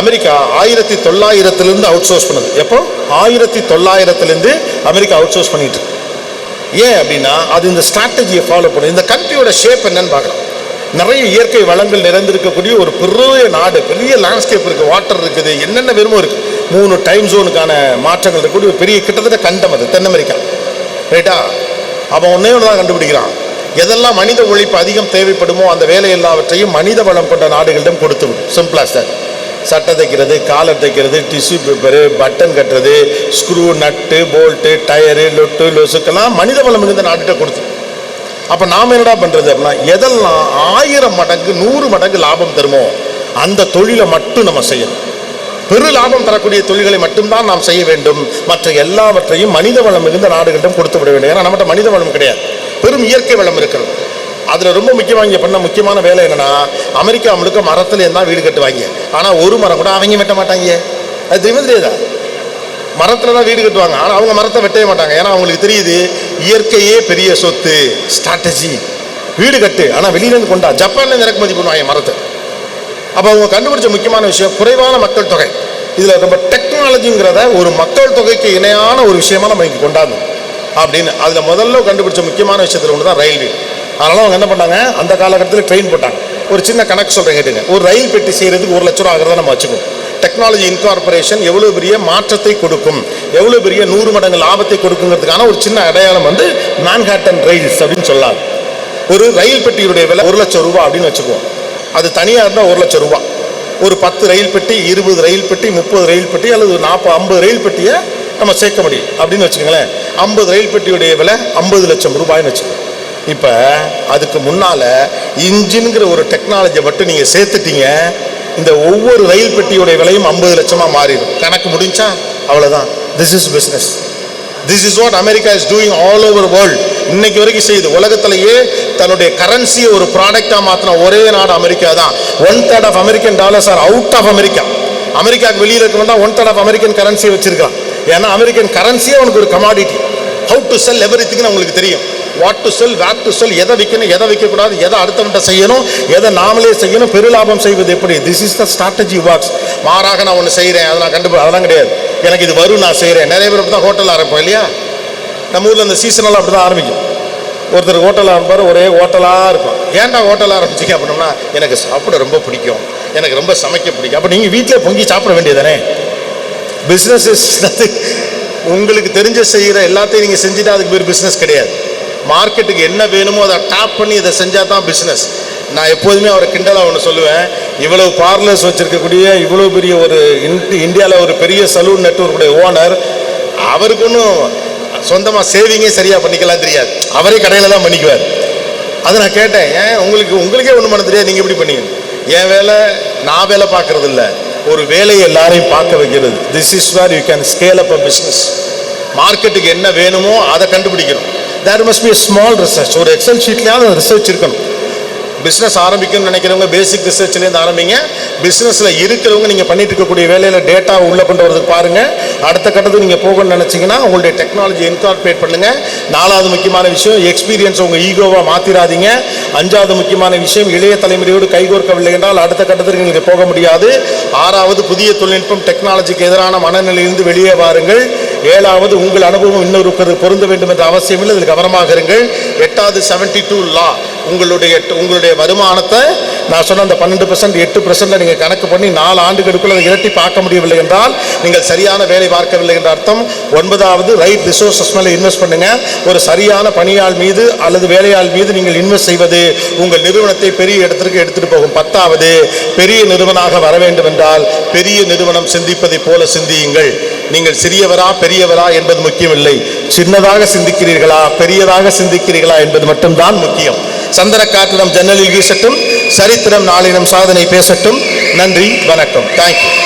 அமெரிக்கா 1900 அவுட் சோர்ஸ் பண்ணுது. எப்போ 1900 அமெரிக்கா அவுட் சோர்ஸ் பண்ணிட்டு. ஏன் அப்படின்னா அது இந்த ஸ்ட்ராட்டஜியை ஃபாலோ பண்ணுது. இந்த கண்ட்ரியோட ஷேப் என்னன்னு பார்க்கலாம். நிறைய இயற்கை வளங்கள் நிறைந்திருக்கக்கூடிய ஒரு பெரிய நாடு, பெரிய லேண்ட்ஸ்கேப் இருக்குது, வாட்டர் இருக்குது, என்னென்ன விரும்பும் இருக்குது. 3 டைம் ஜோனுக்கான மாற்றங்கள் இருக்கக்கூடிய ஒரு பெரிய கிட்டத்தட்ட கண்டம் அது தென் அமெரிக்கா. ரைட்டா? அவன் ஒன்றே ஒன்று தான் கண்டுபிடிக்கிறான், எதெல்லாம் மனித உழைப்பு அதிகம் தேவைப்படுமோ அந்த வேலை எல்லாவற்றையும் மனித வளம் கொண்ட நாடுகளிடம் கொடுத்து விடும். சிம்பிளா சார், சட்டை தைக்கிறது, காலர் தைக்கிறது, டிஷ்யூ பேப்பரு, பட்டன் கட்டுறது, ஸ்க்ரூ, நட்டு, போல்ட்டு, டயரு, லொட்டு, லொசுக்கெல்லாம் மனித வளம் இருந்த நாடுகிட்ட கொடுத்து. அப்போ நாம் என்னடா பண்ணுறது அப்படின்னா, எதெல்லாம் 1000 மடங்கு 100 மடங்கு லாபம் தருமோ அந்த தொழிலை மட்டும் நம்ம செய்யணும். பெரு லாபம் தரக்கூடிய தொழில்களை மட்டும்தான் நாம் செய்ய வேண்டும். மற்ற எல்லாவற்றையும் மனித வளம் மிகுந்த நாடுகளிடம் கொடுத்து விட வேண்டும். ஏன்னா நம்மகிட்ட மனித வளம் கிடையாது, பெரும் இயற்கை வளம் இருக்கிறது. அதில் ரொம்ப முக்கியமாக இங்கே பண்ண முக்கியமான வேலை என்னென்னா, அமெரிக்கா முழுக்க மரத்துல இருந்தால் வீடு கட்டுவாங்க. ஆனால் ஒரு மரம் கூட அவங்க வெட்ட மாட்டாங்க. அது தெரியுதா? மரத்தில் தான் வீடு கட்டுவாங்க, ஆனால் அவங்க மரத்தை வெட்டவே மாட்டாங்க. ஏன்னா அவங்களுக்கு தெரியுது இயற்கையே பெரிய சொத்து, ஸ்ட்ராட்டஜி. வீடு கட்டு, ஆனால் வெளியிலேருந்து கொண்டா. ஜப்பான்லேருந்து இறக்குமதி பண்ணுவாங்க மரத்தை. அப்போ அவங்க கண்டுபிடிச்ச முக்கியமான விஷயம் குறைவான மக்கள் தொகை. இதில் ரொம்ப டெக்னாலஜிங்கிறத ஒரு மக்கள் தொகைக்கு இணையான ஒரு விஷயமா நம்ம இங்கே கொண்டாடணும் அப்படின்னு அதில் முதல்ல கண்டுபிடிச்ச முக்கியமான விஷயத்தில் ஒன்று தான் ரயில்வே. அதனால அவங்க என்ன பண்ணாங்க, அந்த காலகட்டத்தில் ட்ரெயின் போட்டாங்க. ஒரு சின்ன கணக்கு சொல்கிறேன் கேட்டுங்க. ஒரு ரயில் பெட்டி செய்கிறதுக்கு 1 லட்ச ரூபா ஆகிறத நம்ம வச்சுக்கோம். டெக்னாலஜி இன்கார்பரேஷன் எவ்வளோ பெரிய மாற்றத்தை கொடுக்கும், எவ்வளோ பெரிய 100 மடங்கு லாபத்தை கொடுக்குங்கிறதுக்கான ஒரு சின்ன அடையாளம் வந்து மேன்ஹாட்டன் ரயில்ஸ் அப்படின்னு சொல்லலாம். ஒரு ரயில் பெட்டியுடைய விலை 1 லட்சம் ரூபா அப்படின்னு வச்சுக்குவோம். அது தனியாக இருந்தால் 1 லட்சம் ரூபா. ஒரு 10 ரயில் பெட்டி, 20 ரயில் பெட்டி, 30 ரயில் பெட்டி அல்லது 40, 50 ரயில் பெட்டியை நம்ம சேர்க்க முடியும் அப்படின்னு வச்சுக்கோங்களேன். 50 ரயில் பெட்டியுடைய விலை 50 லட்சம் ரூபாய்ன்னு வச்சுக்கோங்க. இப்போ அதுக்கு முன்னால் இன்ஜின்கிற ஒரு டெக்னாலஜியை மட்டும் நீங்கள் சேர்த்துட்டீங்க, இந்த ஒவ்வொரு ரயில் பெட்டியுடைய விலையும் 50 லட்சமாக மாறிடும். கணக்கு முடிஞ்சா அவ்வளோதான். This is business. This is what America is doing all over world. இன்னைக்கு வரைக்கும் செய்யுது. உலகத்திலேயே தன்னுடைய கரன்சியை ஒரு ப்ராடக்டாக மாற்றின ஒரே நாடு அமெரிக்கா தான். 1/3 of American dollars are out of America. அமெரிக்காவுக்கு வெளியில் இருக்கவன் தான் 1/3 ஆஃப் அமெரிக்கன் கரன்சியை வச்சிருக்கான். ஏன்னா அமெரிக்கன் கரன்சியே அவனுக்கு ஒரு கமாடிட்டி. ஹவு டு செல் எவ்ரிதிங்னு அவங்களுக்கு தெரியும். What to sell, where to sell, எதை விற்கணும், எதை விற்கக்கூடாது, எதை அடுத்தவன்ட்ட செய்யணும், எதை நாமளே செய்யணும், பெருலாபம் செய்வது எப்படி. This is the strategy works. மாறாக நான் ஒன்று செய்கிறேன், அதை நான் அதெல்லாம் கிடையாது. எனக்கு இது வரும், நான் செய்கிறேன். நிறைய பேர் அப்படி தான் ஹோட்டல் ஆரம்பிப்போம் இல்லையா? நம்ம ஊரில் இந்த சீசனெல்லாம் அப்படி தான் ஆரம்பிக்கும். ஒருத்தர் ஹோட்டல் ஆரம்பிப்பார், ஒரே ஹோட்டலாக இருக்கும். ஏன்டா ஹோட்டல் ஆரம்பிச்சிங்க அப்படின்னா, எனக்கு சாப்பிட ரொம்ப பிடிக்கும், எனக்கு ரொம்ப சமைக்க பிடிக்கும். அப்போ நீங்கள் வீட்டிலே பொங்கி சாப்பிட வேண்டியதானே? Business is nothing. உங்களுக்கு தெரிஞ்ச செய்கிற எல்லாத்தையும் நீங்கள் செஞ்சுட்டா அதுக்கு பேர் பிஸ்னஸ் கிடையாது. மார்க்கெட்டுக்கு என்ன வேணுமோ அதை டேப் பண்ணி இதை செஞ்சால் தான் பிஸ்னஸ். நான் எப்போதுமே அவரை கிண்டலாக ஒன்று சொல்லுவேன், இவ்வளவு பார்லர்ஸ் வச்சுருக்கக்கூடிய இவ்வளோ பெரிய ஒரு இந்தியாவில் ஒரு பெரிய சலூன் நெட்வொர்க்குடைய ஓனர், அவருக்கு ஒன்றும் சொந்தமாக சேவிங்கே சரியாக பண்ணிக்கலாம் தெரியாது, அவரே கடையில் தான் பண்ணிக்குவார். அதை நான் கேட்டேன், ஏன் உங்களுக்கே ஒன்றும் பண்ண தெரியாது, நீங்கள் எப்படி பண்ணீங்க? என் வேலை நான் வேலை பார்க்கறது இல்லை, ஒரு வேலையை எல்லாரையும் பார்க்க வைக்கிறது. This is where you can scale up a business. மார்க்கெட்டுக்கு என்ன வேணுமோ அதை கண்டுபிடிக்கணும். There must be small research. ஒரு எக்ஸல் ஷீட்லேயாவது ரிசர்ச் இருக்கணும். பிஸ்னஸ் ஆரம்பிக்கணும்னு நினைக்கிறவங்க பேசிக் ரிசர்ச்லேருந்து ஆரம்பிங்க. பிஸ்னஸில் இருக்கிறவங்க நீங்கள் பண்ணிட்டு இருக்கக்கூடிய வேலையில் டேட்டா உள்ளே கொண்டு வரதுக்கு பாருங்கள். அடுத்த கட்டத்துக்கு நீங்கள் போகணும்னு நினச்சிங்கன்னா உங்களுடைய டெக்னாலஜி இன்கார்பரேட் பண்ணுங்கள். 4வது முக்கியமான விஷயம், எக்ஸ்பீரியன்ஸ் உங்கள் ஈகோவாக மாற்றிடாதீங்க. 5வது முக்கியமான விஷயம், இளைய தலைமுறையோடு கைகோர்க்கவில்லை என்றால் அடுத்த கட்டத்திற்கு நீங்கள் போக முடியாது. 6வது, புதிய தொழில்நுட்பம் டெக்னாலஜிக்கு எதிரான மனநிலையிலிருந்து வெளியே வாருங்கள். 7வது, உங்கள் அனுபவம் இன்னொரு பொருந்த வேண்டும் என்ற அவசியம் இல்லை, இதில் கவனமாக இருங்கள். 8வது 72 லா, உங்களுடைய வருமானத்தை நான் சொன்ன அந்த 12% 8% நீங்கள் கணக்கு பண்ணி 4 ஆண்டுகளுக்குள்ள அதை இரட்டி பார்க்க முடியவில்லை என்றால் நீங்கள் சரியான வேலை பார்க்கவில்லை என்ற அர்த்தம். 9வது, ரைட் ரிசோர்சஸ் மேலே இன்வெஸ்ட் பண்ணுங்க. ஒரு சரியான பணியாள் மீது அல்லது வேலையாள் மீது நீங்கள் இன்வெஸ்ட் செய்வது உங்கள் நிறுவனத்தை பெரிய இடத்திற்கு எடுத்துட்டு போகும். 10வது, பெரிய நிறுவனமாக வர வேண்டும் என்றால் பெரிய நிறுவனம் சிந்திப்பதை போல சிந்தியுங்கள். நீங்கள் சிறியவரா பெரியவரா என்பது முக்கியமில்லை, சின்னதாக சிந்திக்கிறீர்களா பெரியதாக சிந்திக்கிறீர்களா என்பது மட்டும்தான் முக்கியம். சந்திரக்காற்று நம் ஜன்னலில் வீசட்டும், சரித்திரம் நாளை நம் சாதனை பேசட்டும். நன்றி, வணக்கம். தேங்க்யூ.